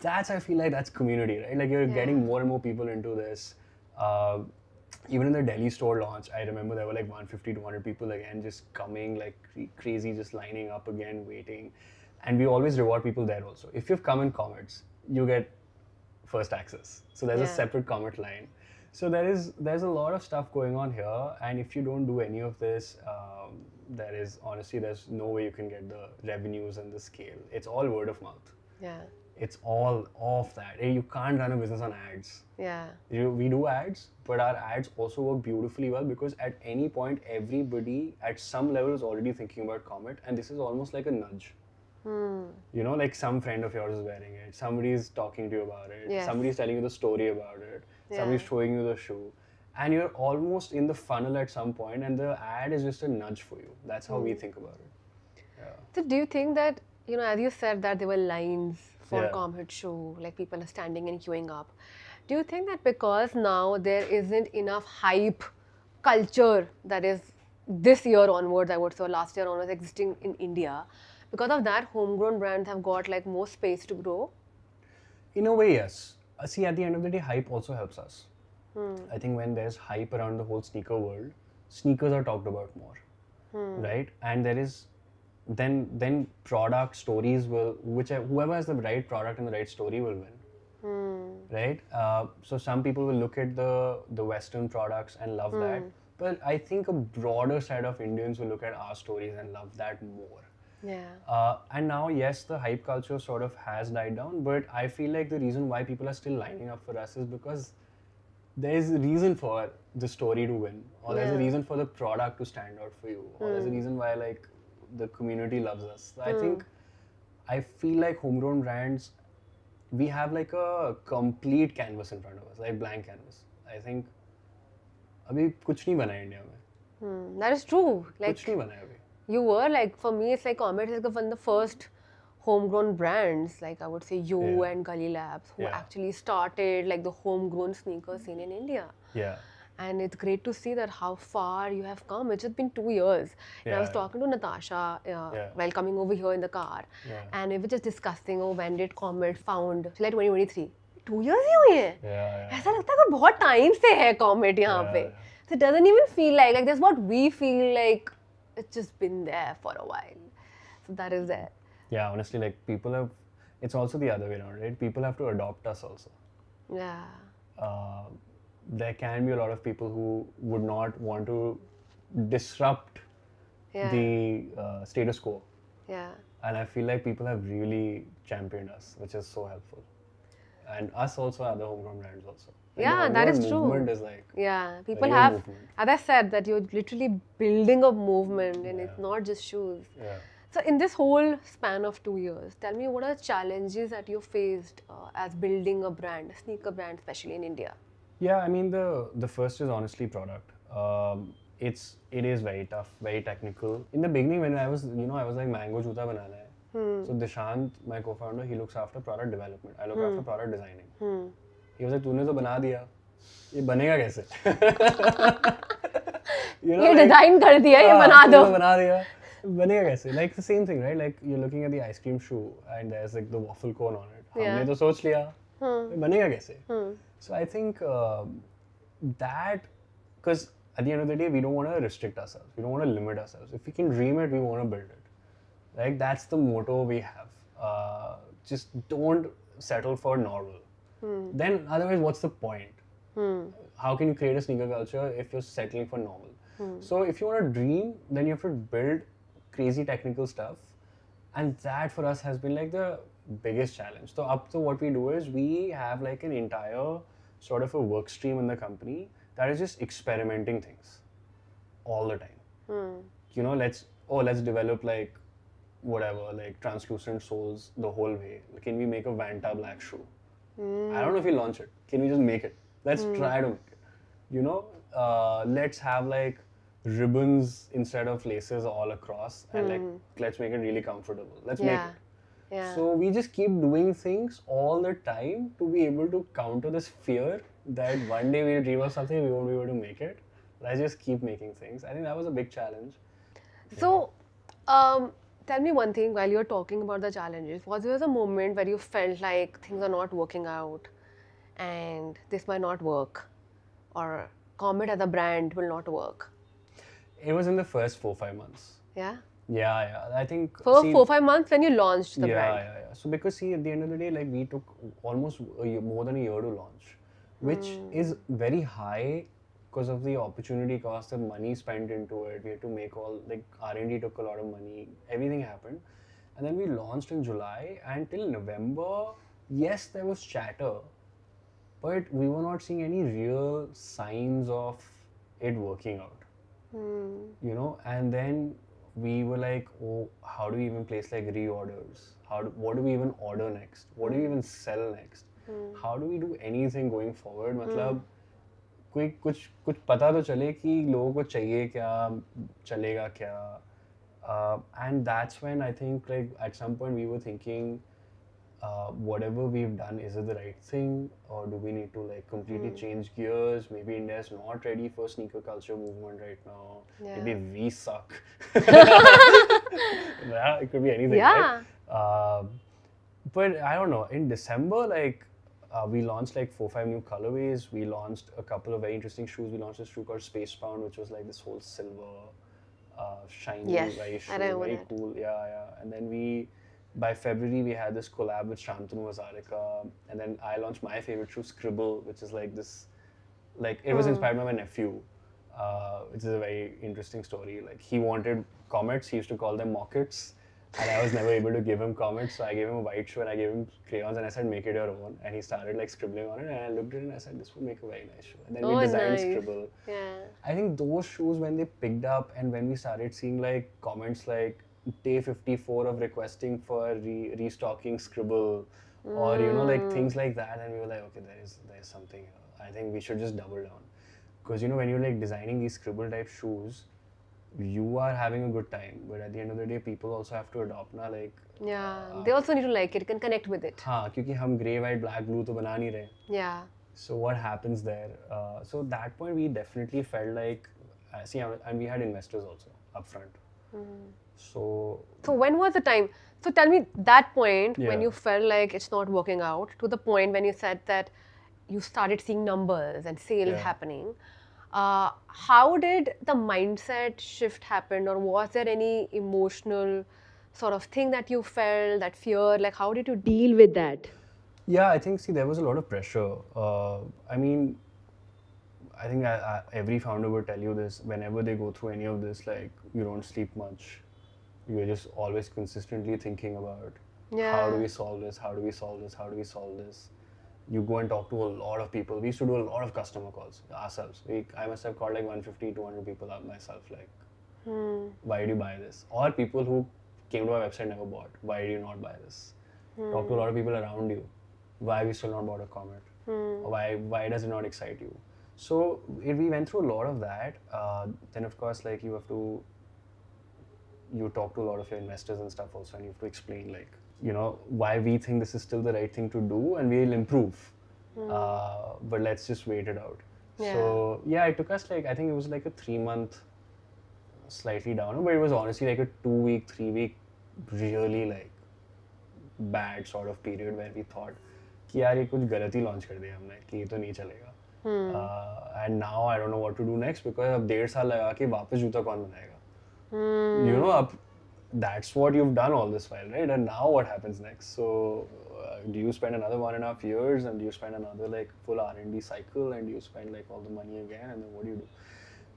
[SPEAKER 1] I feel like that's community, right? Like you're getting more and more people into this. Even in the Delhi store launch, I remember there were like 150, 200 people again just coming like crazy, just lining up again, waiting. And we always reward people there also. If you've come in Comets, you get first access. So there's a separate Comet line. So there's a lot of stuff going on here, and if you don't do any of this, there's no way you can get the revenues and the scale. It's all word of mouth.
[SPEAKER 2] Yeah.
[SPEAKER 1] It's all off that. You can't run a business on ads.
[SPEAKER 2] Yeah.
[SPEAKER 1] We do ads, but our ads also work beautifully well because at any point, everybody at some level is already thinking about Comet, and this is almost like a nudge. You know, like some friend of yours is wearing it, somebody is talking to you about it,
[SPEAKER 2] Yes.
[SPEAKER 1] somebody is telling you the story about it, somebody is
[SPEAKER 2] Yeah.
[SPEAKER 1] showing you the shoe, and you're almost in the funnel at some point, and the ad is just a nudge for you. That's how we think about it. Yeah.
[SPEAKER 2] So do you think that, as you said that there were lines for
[SPEAKER 1] Yeah.
[SPEAKER 2] Comet show, like people are standing and queuing up. Do you think that because now there isn't enough hype culture that is this year onwards, I would say, or last year onwards existing in India, because of that, homegrown brands have got like more space to grow?
[SPEAKER 1] In a way, yes. See, at the end of the day, hype also helps us. I think when there's hype around the whole sneaker world, sneakers are talked about more, right? And there is then product stories will whoever has the right product and the right story will win, right? So some people will look at the Western products and love that, but I think a broader set of Indians will look at our stories and love that more.
[SPEAKER 2] Yeah.
[SPEAKER 1] And now, yes, the hype culture sort of has died down, but I feel like the reason why people are still lining up for us is because there's a reason for the story to win, or there's a
[SPEAKER 2] Yeah.
[SPEAKER 1] reason for the product to stand out for you, or there's a reason why like the community loves us. So I feel like homegrown brands, we have like a complete canvas in front of us, like blank canvas. I think अभी कुछ नहीं बना है India में,
[SPEAKER 2] That is true. Like
[SPEAKER 1] कुछ नहीं बना है अभी.
[SPEAKER 2] you were like, for me, it's like Comet is one of the first homegrown brands, like I would say you
[SPEAKER 1] Yeah.
[SPEAKER 2] and Gully Labs, who
[SPEAKER 1] Yeah.
[SPEAKER 2] actually started like the homegrown sneaker scene in India.
[SPEAKER 1] Yeah.
[SPEAKER 2] And it's great to see that how far you have come. It's just been 2 years. And I was
[SPEAKER 1] Yeah.
[SPEAKER 2] talking to Natasha
[SPEAKER 1] Yeah.
[SPEAKER 2] while coming over here in the car.
[SPEAKER 1] Yeah.
[SPEAKER 2] And we were just discussing, oh, when did Comet found? Like 2023. 2 years ही हुए हैं.
[SPEAKER 1] Yeah.
[SPEAKER 2] ऐसा लगता है कि बहुत time से है Comet यहाँ
[SPEAKER 1] Yeah,
[SPEAKER 2] पे.
[SPEAKER 1] yeah.
[SPEAKER 2] So it doesn't even feel like that's what we feel like. It's just been there for a while. So that is there.
[SPEAKER 1] Yeah, honestly, like people have, it's also the other way around, right? People have to adopt us also.
[SPEAKER 2] Yeah.
[SPEAKER 1] There can be a lot of people who would not want to disrupt
[SPEAKER 2] Yeah.
[SPEAKER 1] the status quo.
[SPEAKER 2] Yeah.
[SPEAKER 1] And I feel like people have really championed us, which is so helpful. And us also, other homegrown brands also. Like
[SPEAKER 2] Yeah,
[SPEAKER 1] the
[SPEAKER 2] that is
[SPEAKER 1] homegrown
[SPEAKER 2] true.
[SPEAKER 1] movement is like,
[SPEAKER 2] Yeah, people
[SPEAKER 1] real
[SPEAKER 2] have,
[SPEAKER 1] movement.
[SPEAKER 2] as I said, that you're literally building a movement and it's
[SPEAKER 1] Yeah.
[SPEAKER 2] not just shoes.
[SPEAKER 1] yeah.
[SPEAKER 2] So, in this whole span of 2 years, tell me what are the challenges that you faced as building a brand, a sneaker brand, especially in India?
[SPEAKER 1] Yeah, I mean the first is honestly product. It is very tough, very technical. In the beginning, when I was like mango juta banana hai. So Dishant, my co-founder, he looks after product development. I look after product designing. He was like, तूने तो बना दिया, ये बनेगा कैसे?
[SPEAKER 2] ये design कर दिया, ये बना दो.
[SPEAKER 1] तूने बना दिया, बनेगा कैसे? Like the same thing, right? Like you're looking at the ice cream shoe and there's like the waffle cone on it.
[SPEAKER 2] Yeah.
[SPEAKER 1] हमने तो सोच लिया, ये बनेगा कैसे? So I think that, because at the end of the day, we don't want to restrict ourselves. We don't want to limit ourselves. If we can dream it, we want to build it. Like that's the motto we have. Just don't settle for normal. Then otherwise, what's the point? How can you create a sneaker culture if you're settling for normal? So if you want to dream, then you have to build crazy technical stuff. And that for us has been like the biggest challenge. So up to what we do is we have like an entire sort of a work stream in the company that is just experimenting things all the time. You know, let's develop like whatever, like translucent soles the whole way. Can we make a Vanta black shoe? I don't know if we launch it. Can we just make it? Let's try to make it. You know, let's have like ribbons instead of laces all across, and like let's make it really comfortable. Let's make it.
[SPEAKER 2] Yeah.
[SPEAKER 1] So we just keep doing things all the time to be able to counter this fear that one day we'll dream of something, we won't be able to make it. Let's just keep making things. I think that was a big challenge.
[SPEAKER 2] So, tell me one thing while you're talking about the challenges. Was there a moment where you felt like things are not working out and this might not work, or Comet as a brand will not work?
[SPEAKER 1] It was in the first 4-5 months.
[SPEAKER 2] Yeah?
[SPEAKER 1] Yeah. I think
[SPEAKER 2] For 4-5 months when you launched the brand.
[SPEAKER 1] Yeah. So because see, at the end of the day, like we took almost more than a year to launch, which is very high because of the opportunity cost, the money spent into it. We had to make all like R&D took a lot of money. Everything happened, And then we launched in July, and till November, yes, there was chatter, but we were not seeing any real signs of it working out. And then we were like, oh, how do we even place like reorders? What do we even order next? What do we even sell next? How do we do anything going forward? मतलब कोई कुछ पता तो चले कि लोगों को चाहिए क्या, चलेगा क्या. And that's when I think like at some point we were thinking, whatever we've done, is it the right thing, or do we need to like completely change gears? Maybe India is not ready for sneaker culture movement right now. Maybe we suck. Yeah, it could be anything, right? But I don't know. In December, like we launched like 4-5 new colorways. We launched a couple of very interesting shoes. We launched a shoe called Spacebound, which was like this whole silver, shiny, very shoe, very cool. Yeah. And then by February, we had this collab with Shantanu Hazarika, and then I launched my favorite shoe, Scribble, which is like this, like it was inspired by my nephew, which is a very interesting story. Like he wanted comets, he used to call them mockets, and I was never able to give him comets, so I gave him a white shoe and I gave him crayons and I said, make it your own. And he started like scribbling on it, and I looked at it and I said, this would make a very nice shoe. And then we designed Scribble. I think those shoes, when they picked up and when we started seeing like comments like, day 54 of requesting for restocking Scribble, or like things like that, and we were like, okay, there is something here. I think we should just double down, because when you're like designing these Scribble type shoes, you are having a good time, but at the end of the day, people also have to adopt na, like
[SPEAKER 2] they also need to like it, can connect with it.
[SPEAKER 1] क्योंकि हम grey, white, black, blue तो बना नहीं रहे. So what happens there? So that point we definitely felt like, and we had investors also upfront. So
[SPEAKER 2] when was the time? So tell me that point when you felt like it's not working out, to the point when you said that you started seeing numbers and sales happening. How did the mindset shift happen, or was there any emotional sort of thing that you felt, that fear? Like, how did you deal with that?
[SPEAKER 1] Yeah, I think, there was a lot of pressure. I mean, I think every founder would tell you this, whenever they go through any of this, like, you don't sleep much. You're just always consistently thinking about how do we solve this, how do we solve this, how do we solve this. You go and talk to a lot of people. We used to do a lot of customer calls ourselves. I must have called like 150, 200 people up myself, like, why did you buy this? Or people who came to our website never bought. Why did you not buy this? Talk to a lot of people around you. Why have you still not bought a Comet? Or why does it not excite you? So we went through a lot of that. Then of course, like, you talk to a lot of your investors and stuff also, and you have to explain, like, why we think this is still the right thing to do, and we'll improve. But let's just wait it out. So it took us like, I think it was like a 3-month, slightly down, but it was honestly like a 2-week, 3-week, really like bad sort of period where we thought कि यार ये कुछ गलत ही launch कर दिया हमने, कि ये तो नहीं चलेगा. And now I don't know what to do next, because अब 1.5 साल लगा के वापस जूता कौन बनाएगा? That's what you've done all this while, right? And now what happens next? So do you spend another 1.5 years, and do you spend another like full R&D cycle, and do you spend like all the money again, and then what do you do?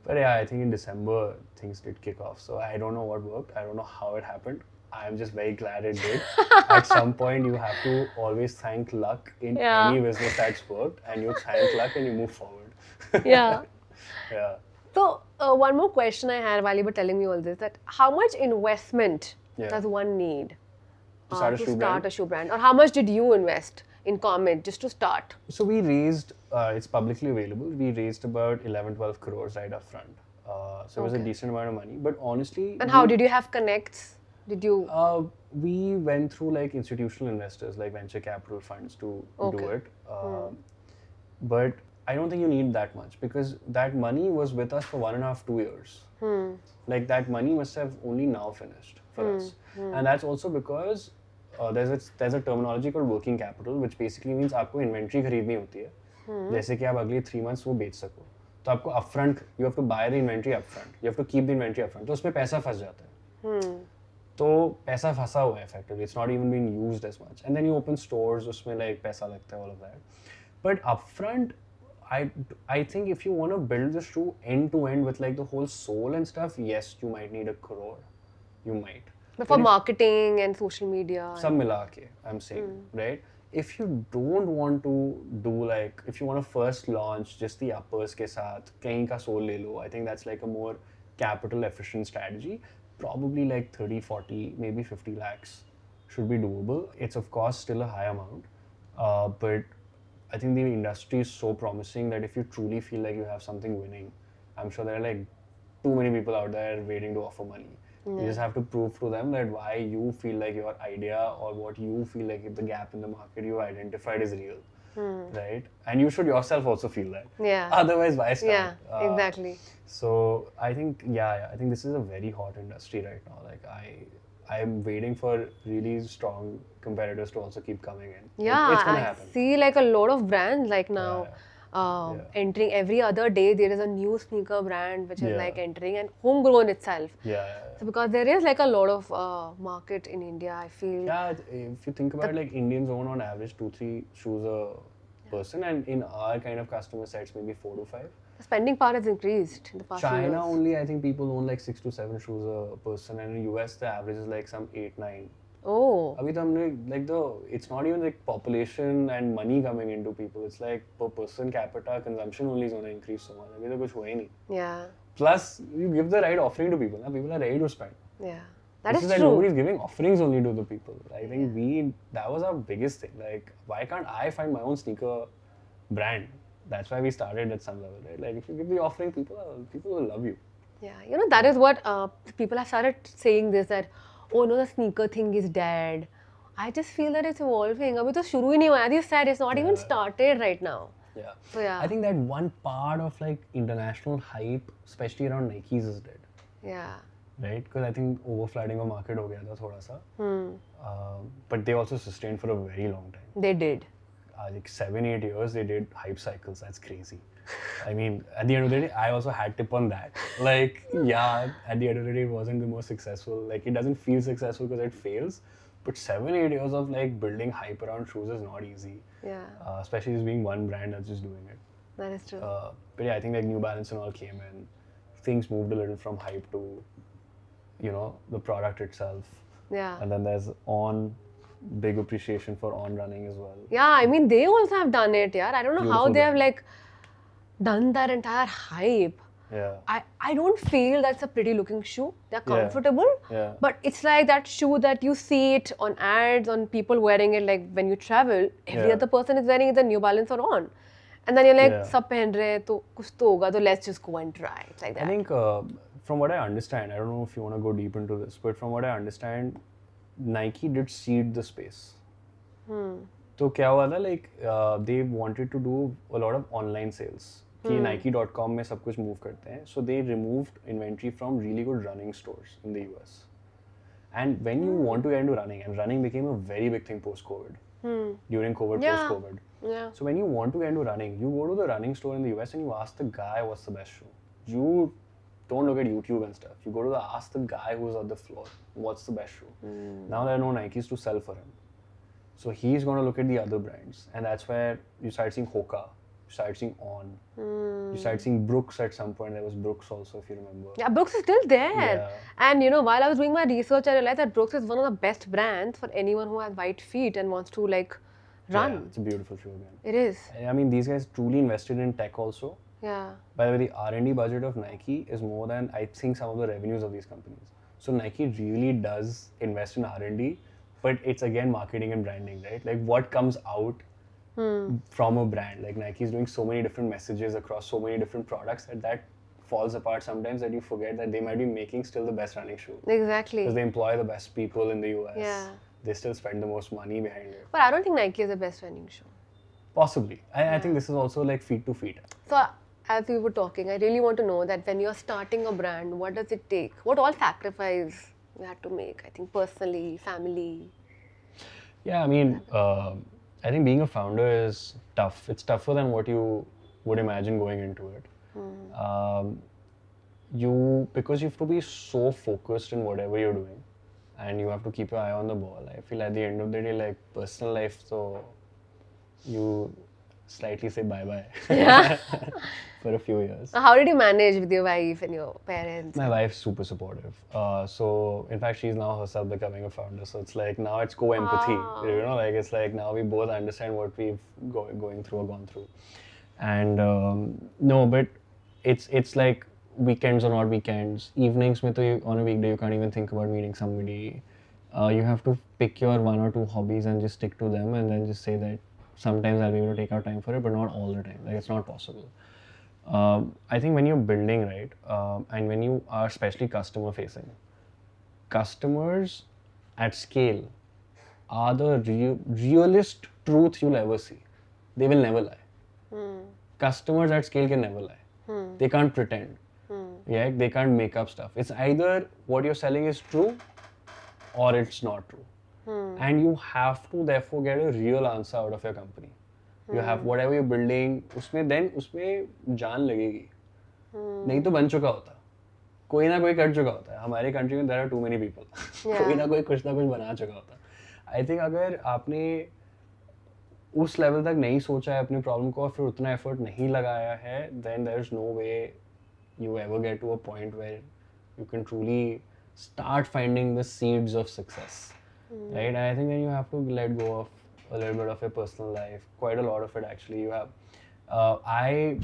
[SPEAKER 1] But I think in December things did kick off. So I don't know what worked. I don't know how it happened. I'm just very glad it did. At some point, you have to always thank luck in any business that's worked, and you thank luck and you move forward.
[SPEAKER 2] Yeah. So one more question I had while you were telling me all this, that how much investment does one need
[SPEAKER 1] to start
[SPEAKER 2] a shoe brand? Or how much did you invest in Comet just to start?
[SPEAKER 1] So we raised, it's publicly available, we raised about 11-12 crores right up front. So it was a decent amount of money, but honestly...
[SPEAKER 2] And how did you have connects? Did you...
[SPEAKER 1] we went through like institutional investors, like venture capital funds to do it. But I don't think you need that much, because that money was with us for 1.5-2 years. Like, that money must have only now finished for us. And that's also because there's a terminology called working capital, which basically means आपको inventory खरीदनी होती है, जैसे कि आप अगले 3 months वो बेच सको. तो आपको upfront, you have to buy the inventory upfront. You have to keep the inventory upfront. तो उसमें पैसा फंस जाता है. तो पैसा फंसा हुआ है effectively. It's not even being used as much. And then you open stores, उसमें like पैसा लगता है, all of that. But upfront, I think if you want to build the shoe end to end with like the whole soul and stuff, yes, you might need 1 crore. You might.
[SPEAKER 2] But for marketing and social media.
[SPEAKER 1] Sab mila ke, I'm saying, right? If you don't want to do like, if you want to first launch just the uppers ke saath, kahin ka sole le lo, I think that's like a more capital efficient strategy. Probably like 30, 40, maybe 50 lakhs should be doable. It's of course still a high amount, but I think the industry is so promising that if you truly feel like you have something winning, I'm sure there are like too many people out there waiting to offer money. You just have to prove to them that why you feel like your idea or what you feel like the gap in the market you identified is real, right? And you should yourself also feel that.
[SPEAKER 2] Yeah.
[SPEAKER 1] Otherwise, why start?
[SPEAKER 2] Yeah, exactly.
[SPEAKER 1] So I think, I think this is a very hot industry right now. Like I'm waiting for really strong competitors to also keep coming in.
[SPEAKER 2] Yeah,
[SPEAKER 1] It's gonna
[SPEAKER 2] I
[SPEAKER 1] happen.
[SPEAKER 2] see like a lot of brands like now entering every other day. There is a new sneaker brand which is like entering and homegrown itself. So because there is like a lot of market in India, I feel.
[SPEAKER 1] Yeah, if you think about it, like Indians own on average 2-3 shoes a person, and in our kind of customer sets, maybe 4 to 5.
[SPEAKER 2] The spending power has increased in the past few
[SPEAKER 1] China
[SPEAKER 2] years.
[SPEAKER 1] only, I think people own like 6 to 7 shoes a person, and in US the average is like some 8-9.
[SPEAKER 2] Oh.
[SPEAKER 1] Abhi to humne, like it's not even like population and money coming into people. It's like per person capita consumption only is going to increase so much. Abhi to kuch hua hi nahi.
[SPEAKER 2] Yeah.
[SPEAKER 1] Plus, you give the right offering to people. Now people are ready to spend.
[SPEAKER 2] Yeah. That
[SPEAKER 1] This
[SPEAKER 2] is
[SPEAKER 1] like
[SPEAKER 2] true.
[SPEAKER 1] nobody's giving offerings only to the people. I think that was our biggest thing. Like, why can't I find my own sneaker brand? That's why we started at some level, right? Like, if you give the offering, people will love you.
[SPEAKER 2] Yeah, you know, that is what people have started saying this, that, oh no, the sneaker thing is dead. I just feel that it's evolving. Abhi to shuru hi nahi hua. As you said, it's not even started right now.
[SPEAKER 1] Yeah.
[SPEAKER 2] So yeah.
[SPEAKER 1] I think that one part of like international hype, especially around Nikes, is dead.
[SPEAKER 2] Yeah.
[SPEAKER 1] Right? Because I think overflooding of market ho gaya tha thoda sa. But they also sustained for a very long time.
[SPEAKER 2] They did.
[SPEAKER 1] Like 7-8 years, they did hype cycles. That's crazy. I mean, at the end of the day, I also had tip on that. Like, yeah, at the end of the day, it wasn't the most successful. Like, it doesn't feel successful because it fails. But 7-8 years of like building hype around shoes is not easy.
[SPEAKER 2] Yeah.
[SPEAKER 1] Especially as being one brand that's just doing it.
[SPEAKER 2] That is true.
[SPEAKER 1] But yeah, I think like New Balance and all came in. Things moved a little from hype to, the product itself.
[SPEAKER 2] Yeah.
[SPEAKER 1] And then there's big appreciation for on running as well.
[SPEAKER 2] Yeah, I mean, they also have done it, yeah. I don't know how
[SPEAKER 1] Beautiful
[SPEAKER 2] they have
[SPEAKER 1] brand.
[SPEAKER 2] like done that entire hype.
[SPEAKER 1] Yeah.
[SPEAKER 2] I don't feel that's a pretty looking shoe. They're
[SPEAKER 1] Yeah.
[SPEAKER 2] comfortable.
[SPEAKER 1] Yeah.
[SPEAKER 2] But it's like that shoe that you see it on ads, on people wearing it, like when you travel, every
[SPEAKER 1] Yeah.
[SPEAKER 2] other person is wearing either New Balance or On. And then you're like,
[SPEAKER 1] Yeah.
[SPEAKER 2] sab pehen rahe hai, to kuch to hoga, so let's just go and try. It's like that.
[SPEAKER 1] I think from what I understand, I don't know if you want to go deep into this, but from what I understand, Nike did seed the space. So क्या हुआ था, like they wanted to do a lot of online sales. कि Nike.com में सब कुछ move करते हैं. So they removed inventory from really good running stores in the US. And when you want to get into running, and running became a very big thing post-COVID, during COVID,
[SPEAKER 2] Yeah.
[SPEAKER 1] post-COVID.
[SPEAKER 2] Yeah.
[SPEAKER 1] So when you want to get into running, you go to the running store in the US and you ask the guy what's the best shoe. You don't look at YouTube and stuff. You go to ask the guy who's on the floor what's the best shoe. Now there are no Nikes to sell for him. So he's going to look at the other brands, and that's where you start seeing Hoka, you start seeing On, you start seeing Brooks at some point. There was Brooks also, if you remember.
[SPEAKER 2] Yeah, Brooks is still there.
[SPEAKER 1] Yeah.
[SPEAKER 2] And while I was doing my research, I realized that Brooks is one of the best brands for anyone who has white feet and wants to like run.
[SPEAKER 1] Yeah, it's a beautiful shoe again.
[SPEAKER 2] It is.
[SPEAKER 1] I mean, these guys truly invested in tech also.
[SPEAKER 2] Yeah.
[SPEAKER 1] By the way, the R&D budget of Nike is more than, I think, some of the revenues of these companies. So Nike really does invest in R&D, but it's again marketing and branding, right? Like what comes out from a brand. Like Nike is doing so many different messages across so many different products that falls apart sometimes, that you forget that they might be making still the best running shoe.
[SPEAKER 2] Exactly.
[SPEAKER 1] Because they employ the best people in the US.
[SPEAKER 2] Yeah.
[SPEAKER 1] They still spend the most money behind it.
[SPEAKER 2] But I don't think Nike is the best running shoe.
[SPEAKER 1] Possibly. I think this is also like feet to feet.
[SPEAKER 2] So, as we were talking, I really want to know that when you're starting a brand, what does it take? What all sacrifice you had to make? I think personally, family.
[SPEAKER 1] Yeah, I mean, I think being a founder is tough. It's tougher than what you would imagine going into it. Because you have to be so focused in whatever you're doing, and you have to keep your eye on the ball. I feel at the end of the day, like personal life, so slightly say bye-bye
[SPEAKER 2] Yeah.
[SPEAKER 1] for a few years.
[SPEAKER 2] How did you manage with your wife and your parents?
[SPEAKER 1] My wife's super supportive. So in fact, she's now herself becoming a founder. So it's like now it's co-empathy.
[SPEAKER 2] Ah.
[SPEAKER 1] You know, like it's like now we both understand what we've going through or gone through. And no, but it's like weekends or not weekends. Evenings, mein to on a weekday you can't even think about meeting somebody. You have to pick your one or two hobbies and just stick to them, and then just say that sometimes I'll be able to take out time for it, but not all the time. Like it's not possible. I think when you're building, right, and when you are especially customer facing, customers at scale are the realest truth you'll ever see. They will never lie. Customers at scale can never lie. They can't pretend. Yeah, they can't make up stuff. It's either what you're selling is true or it's not true. And you have to therefore get a real answer out of your company. You have whatever you're building, उसमें जान लगेगी. नहीं तो बन चुका होता. कोई ना कोई कर चुका होता है. हमारे country में there are too many people. कोई ना कोई कुछ ना कुछ बना चुका होता. I think अगर आपने उस level तक नहीं सोचा है अपनी problem को और फिर उतना effort नहीं लगाया है, then there's no way you ever get to a point where you can truly start finding the seeds of success. Right? And I think then you have to let go of a little bit of your personal life, quite a lot of it actually. You have. I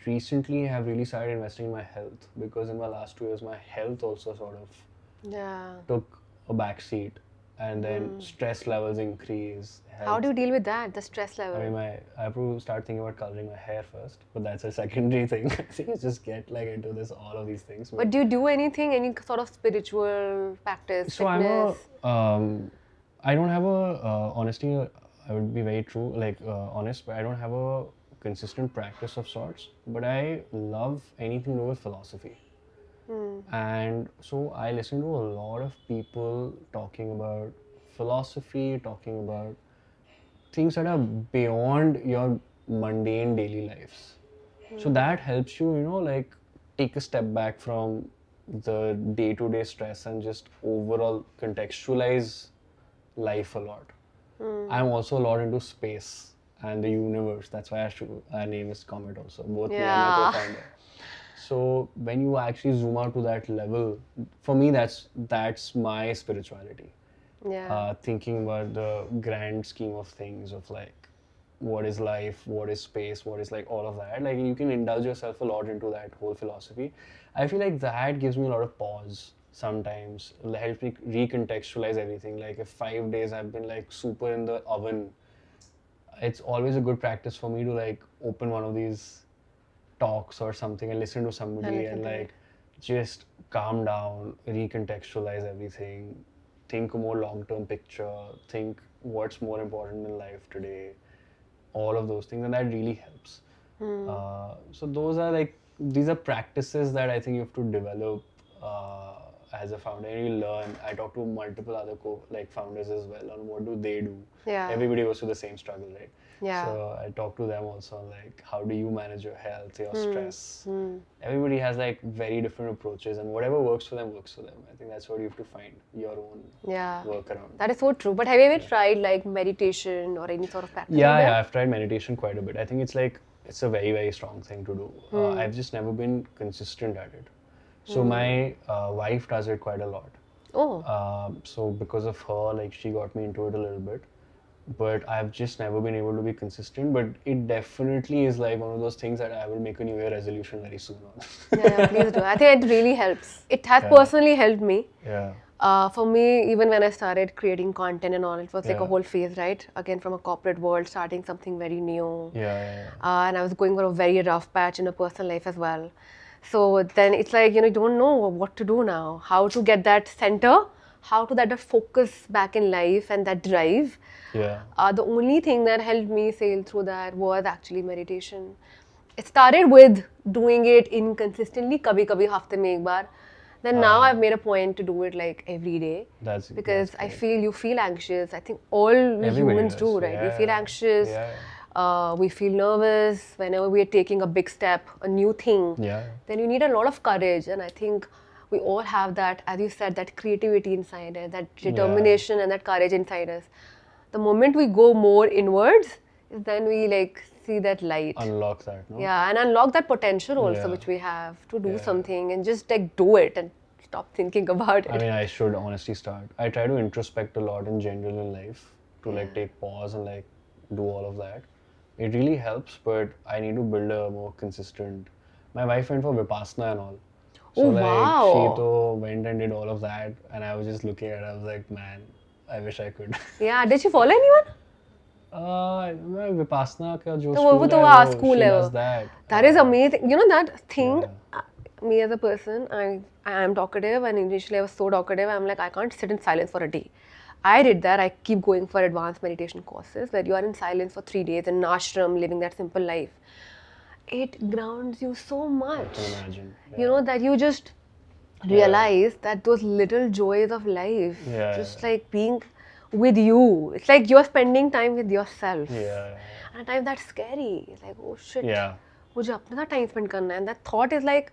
[SPEAKER 1] recently have really started investing in my health because in my last 2 years, my health also sort of took a back seat, and then stress levels increase.
[SPEAKER 2] How do you deal with that, the stress level?
[SPEAKER 1] I mean, I have to start thinking about coloring my hair first, but that's a secondary thing. I think it's just get like into this, all of these things.
[SPEAKER 2] But do you do anything, any sort of spiritual practice,
[SPEAKER 1] So
[SPEAKER 2] fitness?
[SPEAKER 1] I don't have a, honestly, I would be very true, like honest, but I don't have a consistent practice of sorts. But I love anything to do with philosophy. And so I listen to a lot of people talking about philosophy, talking about things that are beyond your mundane daily lives. So that helps you, like take a step back from the day-to-day stress and just overall contextualize life a lot. I'm also a lot into space and the universe. That's why our name is Comet also. Both me and my co-founder. So when you actually zoom out to that level, for me that's my spirituality. Thinking about the grand scheme of things of like what is life, what is space, what is like all of that. Like you can indulge yourself a lot into that whole philosophy. I feel like that gives me a lot of pause sometimes. It helps me recontextualize everything. Like if 5 days I've been like super in the oven, it's always a good practice for me to like open one of these talks or something and listen to somebody and like just calm down, recontextualize everything, think a more long-term picture, think what's more important in life today, all of those things, and that really helps. So those are like, these are practices that I think you have to develop as a founder, and you learn. I talk to multiple other founders as well on what do they do. Everybody goes through the same struggle, right? So I talk to them also on like how do you manage your health, your stress. Everybody has like very different approaches, and whatever works for them works for them. I think that's what you have to find your own workaround.
[SPEAKER 2] That is so true. But have you ever tried like meditation or any sort of practice?
[SPEAKER 1] Yeah, I've tried meditation quite a bit. I think it's a very, very strong thing to do. I've just never been consistent at it. So my wife does it quite a lot. So because of her, like she got me into it a little bit. But I've just never been able to be consistent. But it definitely is like one of those things that I will make a New Year resolution very soon on.
[SPEAKER 2] Please do. I think it really helps. It has personally helped me. For me, even when I started creating content and all, it was like a whole phase, right? Again, from a corporate world, starting something very new. And I was going for a very rough patch in a personal life as well. So then it's like, you don't know what to do now, how to get that center, how to get that focus back in life and that drive. The only thing that helped me sail through that was actually meditation. It started with doing it inconsistently, kabhi hafte mein ek baar. Then now I've made a point to do it like every day. Because I feel you feel anxious. I think all humans do, right? We feel anxious. We feel nervous whenever we are taking a big step, a new thing. Then you need a lot of courage, and I think we all have that, as you said, that creativity inside us, that determination and that courage inside us. The moment we go more inwards, then we like see that light.
[SPEAKER 1] Unlock that, no?
[SPEAKER 2] Yeah, and unlock that potential also,
[SPEAKER 1] Yeah.
[SPEAKER 2] which we have to do
[SPEAKER 1] Yeah.
[SPEAKER 2] something and just like do it and stop thinking about it.
[SPEAKER 1] I mean, I should honestly start. I try to introspect a lot in general in life to like take pause and like do all of that. It really helps, but I need to build a more consistent. My wife went for Vipassana and all. So
[SPEAKER 2] Oh,
[SPEAKER 1] like
[SPEAKER 2] wow.
[SPEAKER 1] she though went and did all of that, and I was just looking at it. I was like, man, I wish I could.
[SPEAKER 2] Yeah, did she follow anyone?
[SPEAKER 1] Vipassana का जो
[SPEAKER 2] तो वो
[SPEAKER 1] school
[SPEAKER 2] तो
[SPEAKER 1] है
[SPEAKER 2] वहाँ
[SPEAKER 1] वो
[SPEAKER 2] school
[SPEAKER 1] she
[SPEAKER 2] है
[SPEAKER 1] does
[SPEAKER 2] वो.
[SPEAKER 1] that.
[SPEAKER 2] That is amazing. You know that thing.
[SPEAKER 1] Yeah.
[SPEAKER 2] Me as a person, I am talkative, and initially I was so talkative. I'm like I can't sit in silence for a day. I did that. I keep going for advanced meditation courses where you are in silence for 3 days in an ashram, living that simple life. It grounds you so much.
[SPEAKER 1] I can imagine.
[SPEAKER 2] You know that you just realize that those little joys of life,
[SPEAKER 1] Yeah.
[SPEAKER 2] just like being with you. It's like you're spending time with yourself.
[SPEAKER 1] Yeah.
[SPEAKER 2] And at times that's scary. It's like, oh shit.
[SPEAKER 1] Yeah.
[SPEAKER 2] मुझे अपने साथ time spend करना है. And that thought is like,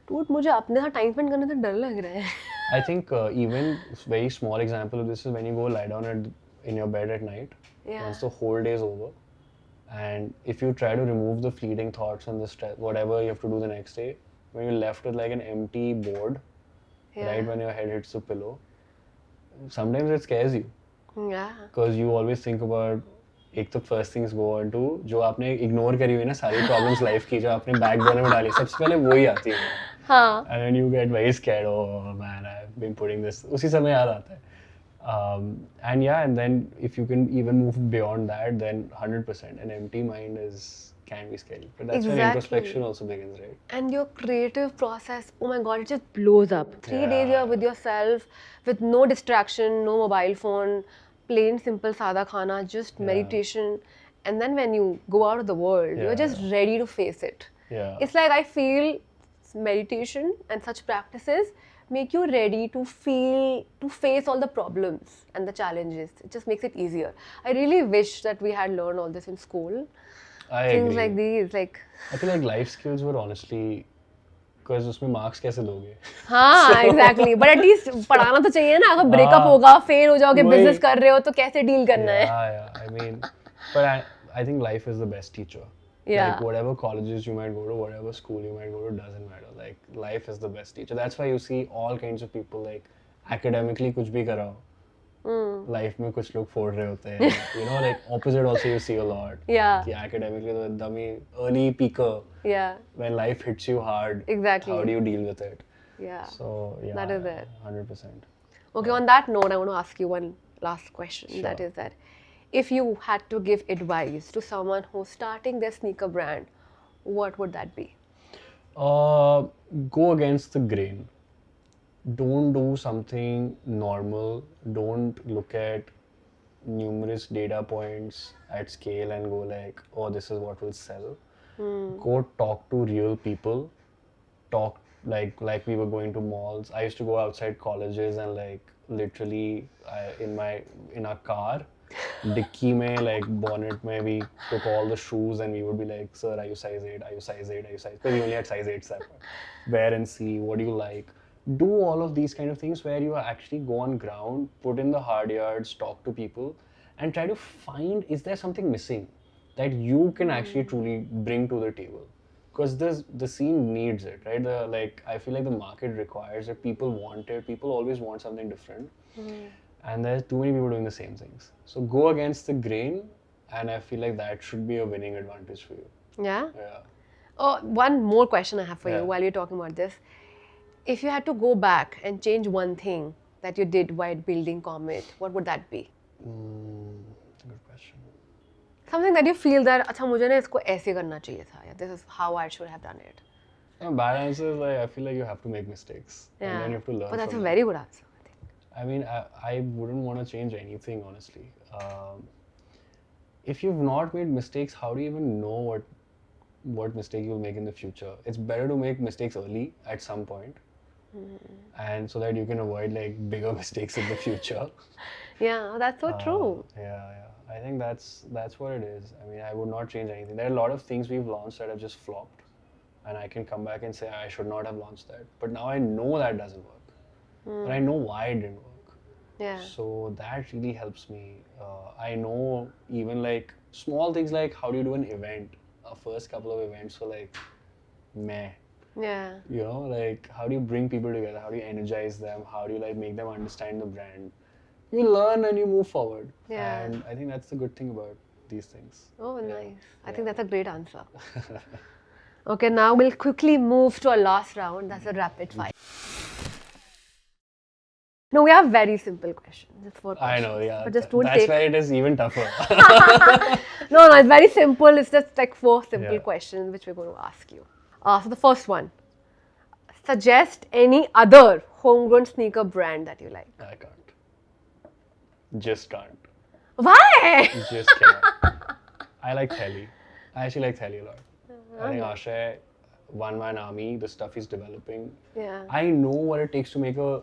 [SPEAKER 2] dude, मुझे अपने साथ time spend करने से डर लग रहा है.
[SPEAKER 1] I think even very small example of this is when you go lie down in your bed at night.
[SPEAKER 2] Yeah.
[SPEAKER 1] Once the whole day is over, and if you try to remove the fleeting thoughts and the stress, whatever you have to do the next day, when you're left with like an empty board, right when your head hits the pillow, sometimes it scares you
[SPEAKER 2] Yeah.
[SPEAKER 1] because you always think about एक तो first things go on to जो आपने ignore करी हुई ना सारी problems life की जो आपने back burner में डाली सबसे पहले वही आती है
[SPEAKER 2] हाँ.
[SPEAKER 1] and then you get very scared. Oh man, I've been putting this. उसी समय याद आता है. And yeah, and then if you can even move beyond that, then 100%. An empty mind can be scary. But that's when
[SPEAKER 2] Exactly.
[SPEAKER 1] introspection also begins, right?
[SPEAKER 2] And your creative process, oh my god, it just blows up. 3 days you're with yourself, with no distraction, no mobile phone, plain simple sada khana, just meditation. And then when you go out of the world, you're just ready to face it.
[SPEAKER 1] Yeah.
[SPEAKER 2] It's like I feel meditation and such practices make you ready to face all the problems and the challenges. It just makes it easier. I really wish that we had learned all this in school.
[SPEAKER 1] I
[SPEAKER 2] Things
[SPEAKER 1] agree.
[SPEAKER 2] like these, like
[SPEAKER 1] I feel like life skills were honestly, because उसमें marks कैसे लोगे?
[SPEAKER 2] हाँ exactly. But at least पढ़ाना तो चाहिए ना. अगर breakup होगा, fail हो जाओगे,
[SPEAKER 1] वही.
[SPEAKER 2] business कर रहे हो तो कैसे deal करना है?
[SPEAKER 1] Yeah. I mean, but I think life is the best teacher.
[SPEAKER 2] Yeah.
[SPEAKER 1] Like whatever colleges you might go to, whatever school you might go to, doesn't matter. Like life is the best teacher. That's why you see all kinds of people like academically कुछ भी कराओ. Life में कुछ लोग फोड़ रहे होते हैं. You know, like opposite also you see a lot.
[SPEAKER 2] Yeah.
[SPEAKER 1] कि academically the dummy early peaker.
[SPEAKER 2] Yeah.
[SPEAKER 1] When life hits you hard.
[SPEAKER 2] Exactly.
[SPEAKER 1] How do you deal with it?
[SPEAKER 2] Yeah.
[SPEAKER 1] So yeah.
[SPEAKER 2] That is it.
[SPEAKER 1] 100%.
[SPEAKER 2] Okay, on that note, I want to ask you one last question.
[SPEAKER 1] Sure.
[SPEAKER 2] That is that if you had to give advice to someone who's starting their sneaker brand, what would that be?
[SPEAKER 1] Go against the grain. Don't do something normal. Don't look at numerous data points at scale and go like, oh, this is what will sell. Go talk to real people. Talk like we were going to malls. I used to go outside colleges and like literally in our car, dicky mein, like bonnet mein, we took all the shoes and we would be like, sir, are you size 8? Are you size 8? Are you size? Because we only had size 8 set. Wear and see, what do you like? Do all of these kind of things where you actually go on ground, put in the hard yards, talk to people, and try to find, is there something missing that you can actually truly bring to the table? Because the scene needs it, right? I feel like the market requires it. People want it. People always want something different. And there's too many people doing the same things. So go against the grain, and I feel like that should be a winning advantage for you.
[SPEAKER 2] Yeah?
[SPEAKER 1] Yeah.
[SPEAKER 2] Oh, one more question I have for
[SPEAKER 1] Yeah.
[SPEAKER 2] you while you're talking about this. If you had to go back and change one thing that you did while building Comet, what would that be?
[SPEAKER 1] Good question.
[SPEAKER 2] Something that you feel that, अच्छा मुझे ना इसको ऐसे करना चाहिए था, या this is how I should have done it.
[SPEAKER 1] Bad answer is like, I feel like you have to make mistakes.
[SPEAKER 2] Yeah.
[SPEAKER 1] And then you have to learn
[SPEAKER 2] But that's a
[SPEAKER 1] from
[SPEAKER 2] very good answer. I think.
[SPEAKER 1] I mean, I wouldn't want to change anything, honestly. If you've not made mistakes, how do you even know what mistake you'll make in the future? It's better to make mistakes early at some point, and so that you can avoid like bigger mistakes in the future.
[SPEAKER 2] Yeah, that's so true.
[SPEAKER 1] Yeah. I think that's what it is. I mean, I would not change anything. There are a lot of things we've launched that have just flopped, and I can come back and say I should not have launched that. But now I know that doesn't work, but I know why it didn't work.
[SPEAKER 2] Yeah.
[SPEAKER 1] So that really helps me. I know even like small things like how do you do an event? Our first couple of events were like, meh.
[SPEAKER 2] Yeah.
[SPEAKER 1] You know, like how do you bring people together? How do you energize them? How do you like make them understand the brand? You learn and you move forward.
[SPEAKER 2] Yeah.
[SPEAKER 1] And I think that's the good thing about these things.
[SPEAKER 2] Oh,
[SPEAKER 1] Yeah.
[SPEAKER 2] nice. I think that's a great answer. Okay, now we'll quickly move to our last round. That's a rapid fire. No, we have very simple questions. It's 4 questions.
[SPEAKER 1] I know, yeah.
[SPEAKER 2] But just don't
[SPEAKER 1] that's
[SPEAKER 2] take.
[SPEAKER 1] why it is even tougher.
[SPEAKER 2] No, it's very simple. It's just like 4 simple
[SPEAKER 1] Yeah.
[SPEAKER 2] questions which we're going to ask you. So the first one. Suggest any other homegrown sneaker brand that you like.
[SPEAKER 1] I can't. Just can't.
[SPEAKER 2] Why?
[SPEAKER 1] Just cannot. I like Theli. I actually like Theli a lot. I think Ashay, one man army, the stuff he's developing.
[SPEAKER 2] Yeah.
[SPEAKER 1] I know what it takes to make a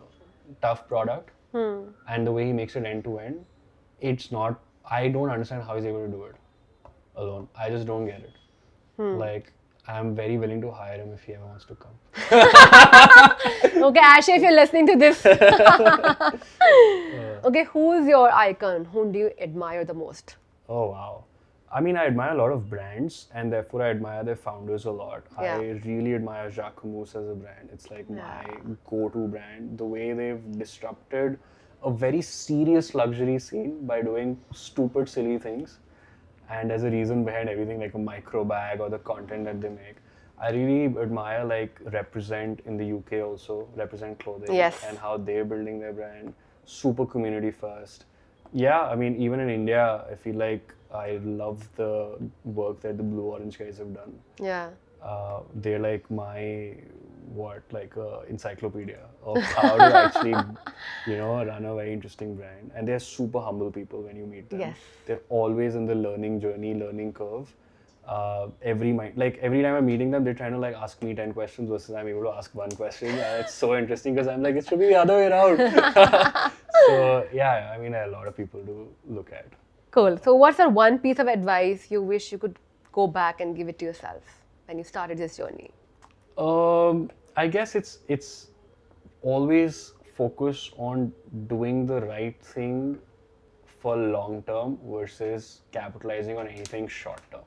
[SPEAKER 1] tough product, and the way he makes it end to end, it's not. I don't understand how he's able to do it alone. I just don't get it. Like, I'm very willing to hire him if he ever wants to come.
[SPEAKER 2] Okay, Ashay, if you're listening to this. Okay, who's your icon? Whom do you admire the most?
[SPEAKER 1] Oh wow. I mean, I admire a lot of brands, and therefore I admire their founders a lot.
[SPEAKER 2] Yeah.
[SPEAKER 1] I really admire Jacquemus as a brand. It's like my go-to brand. The way they've disrupted a very serious luxury scene by doing stupid, silly things, and as a reason behind everything, like a micro bag or the content that they make. I really admire like Represent in the UK also, Represent Clothing,
[SPEAKER 2] Yes.
[SPEAKER 1] and how they're building their brand. Super community first. Yeah, I mean, even in India, I feel like I love the work that the Blue Orange guys have done.
[SPEAKER 2] Yeah.
[SPEAKER 1] They're like my encyclopedia of how to actually, run a very interesting brand. And they're super humble people when you meet them.
[SPEAKER 2] Yes.
[SPEAKER 1] They're always in the learning journey, learning curve. Every time I'm meeting them, they're trying to like ask me 10 questions versus I'm able to ask one question. And it's so interesting because I'm like, it should be the other way around. So yeah, I mean, there are a lot of people to look at.
[SPEAKER 2] Cool. So what's the one piece of advice you wish you could go back and give it to yourself when you started this journey?
[SPEAKER 1] I guess it's always focus on doing the right thing for long term versus capitalizing on anything short term.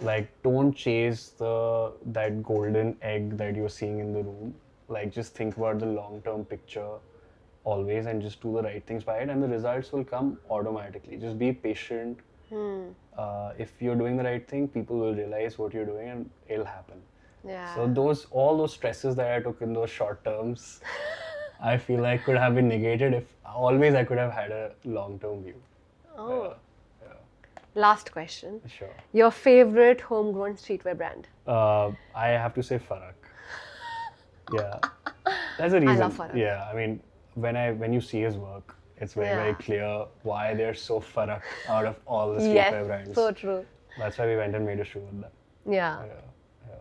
[SPEAKER 1] Like, don't chase that golden egg that you're seeing in the room. Like, just think about the long term picture always and just do the right things by it, and the results will come automatically. Just be patient. If you're doing the right thing, people will realize what you're doing and it'll happen.
[SPEAKER 2] Yeah.
[SPEAKER 1] So all those stresses that I took in those short terms, I feel like could have been negated if always I could have had a long-term view.
[SPEAKER 2] Oh. Last question.
[SPEAKER 1] Sure.
[SPEAKER 2] Your favorite homegrown streetwear brand?
[SPEAKER 1] I have to say Farak. Yeah. That's a reason.
[SPEAKER 2] I love Farak.
[SPEAKER 1] Yeah, I mean, when you see his work, it's very clear why they're so Farak out of all the streetwear brands.
[SPEAKER 2] Yes, so true.
[SPEAKER 1] That's why we went and made a shoe with them.
[SPEAKER 2] Yeah.
[SPEAKER 1] Yeah.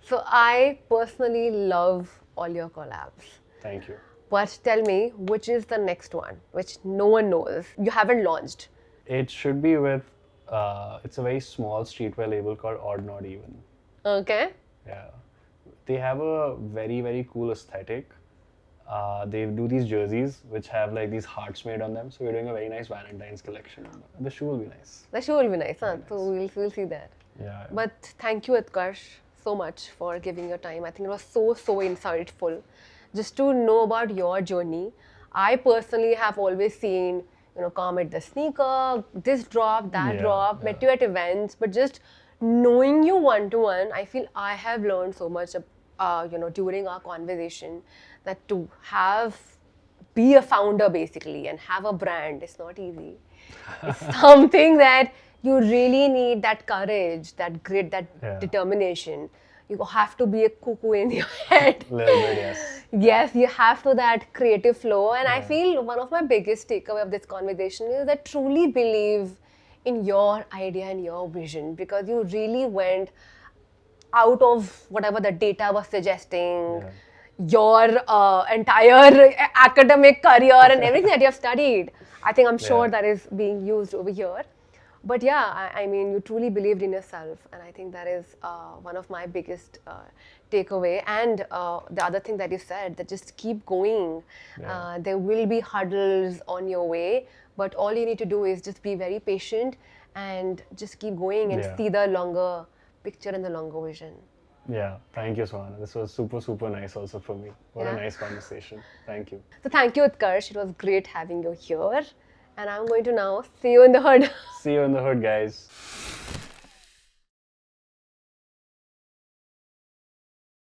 [SPEAKER 2] So I personally love all your collabs.
[SPEAKER 1] Thank you.
[SPEAKER 2] But tell me, which is the next one, which no one knows? You haven't launched.
[SPEAKER 1] It should be with, it's a very small streetwear label called Odd Not Even.
[SPEAKER 2] Okay.
[SPEAKER 1] Yeah. They have a very, very cool aesthetic. They do these jerseys which have like these hearts made on them. So we're doing a very nice Valentine's collection on them. And the shoe will be nice.
[SPEAKER 2] The shoe will be nice, huh? So we'll see that.
[SPEAKER 1] Yeah.
[SPEAKER 2] But thank you, Utkarsh, so much for giving your time. I think it was so insightful. Just to know about your journey. I personally have always seen, Comet the sneaker, this drop, that drop, met you at events, but just knowing you one-to-one, I feel I have learned so much, during our conversation, that to be a founder basically and have a brand is not easy. It's something that you really need, that courage, that grit, that determination. You have to be a cuckoo in your head.
[SPEAKER 1] A little bit, yes.
[SPEAKER 2] Yes, you have to that creative flow. And I feel one of my biggest takeaway of this conversation is that truly believe in your idea and your vision, because you really went out of whatever the data was suggesting, your entire academic career and everything that you have studied. I think I'm sure that is being used over here. But yeah, I mean, you truly believed in yourself, and I think that is one of my biggest takeaway. And the other thing that you said, that just keep going. There will be hurdles on your way, But all you need to do is just be very patient and just keep going and
[SPEAKER 1] Yeah.
[SPEAKER 2] see the longer picture and the longer vision.
[SPEAKER 1] Yeah, thank you, Suhana. This was super, super nice also for me. What a
[SPEAKER 2] Yeah.
[SPEAKER 1] nice conversation. Thank you.
[SPEAKER 2] So thank you, Utkarsh. It was great having you here. And I'm going to now see you in the hood.
[SPEAKER 1] See you in the hood, guys.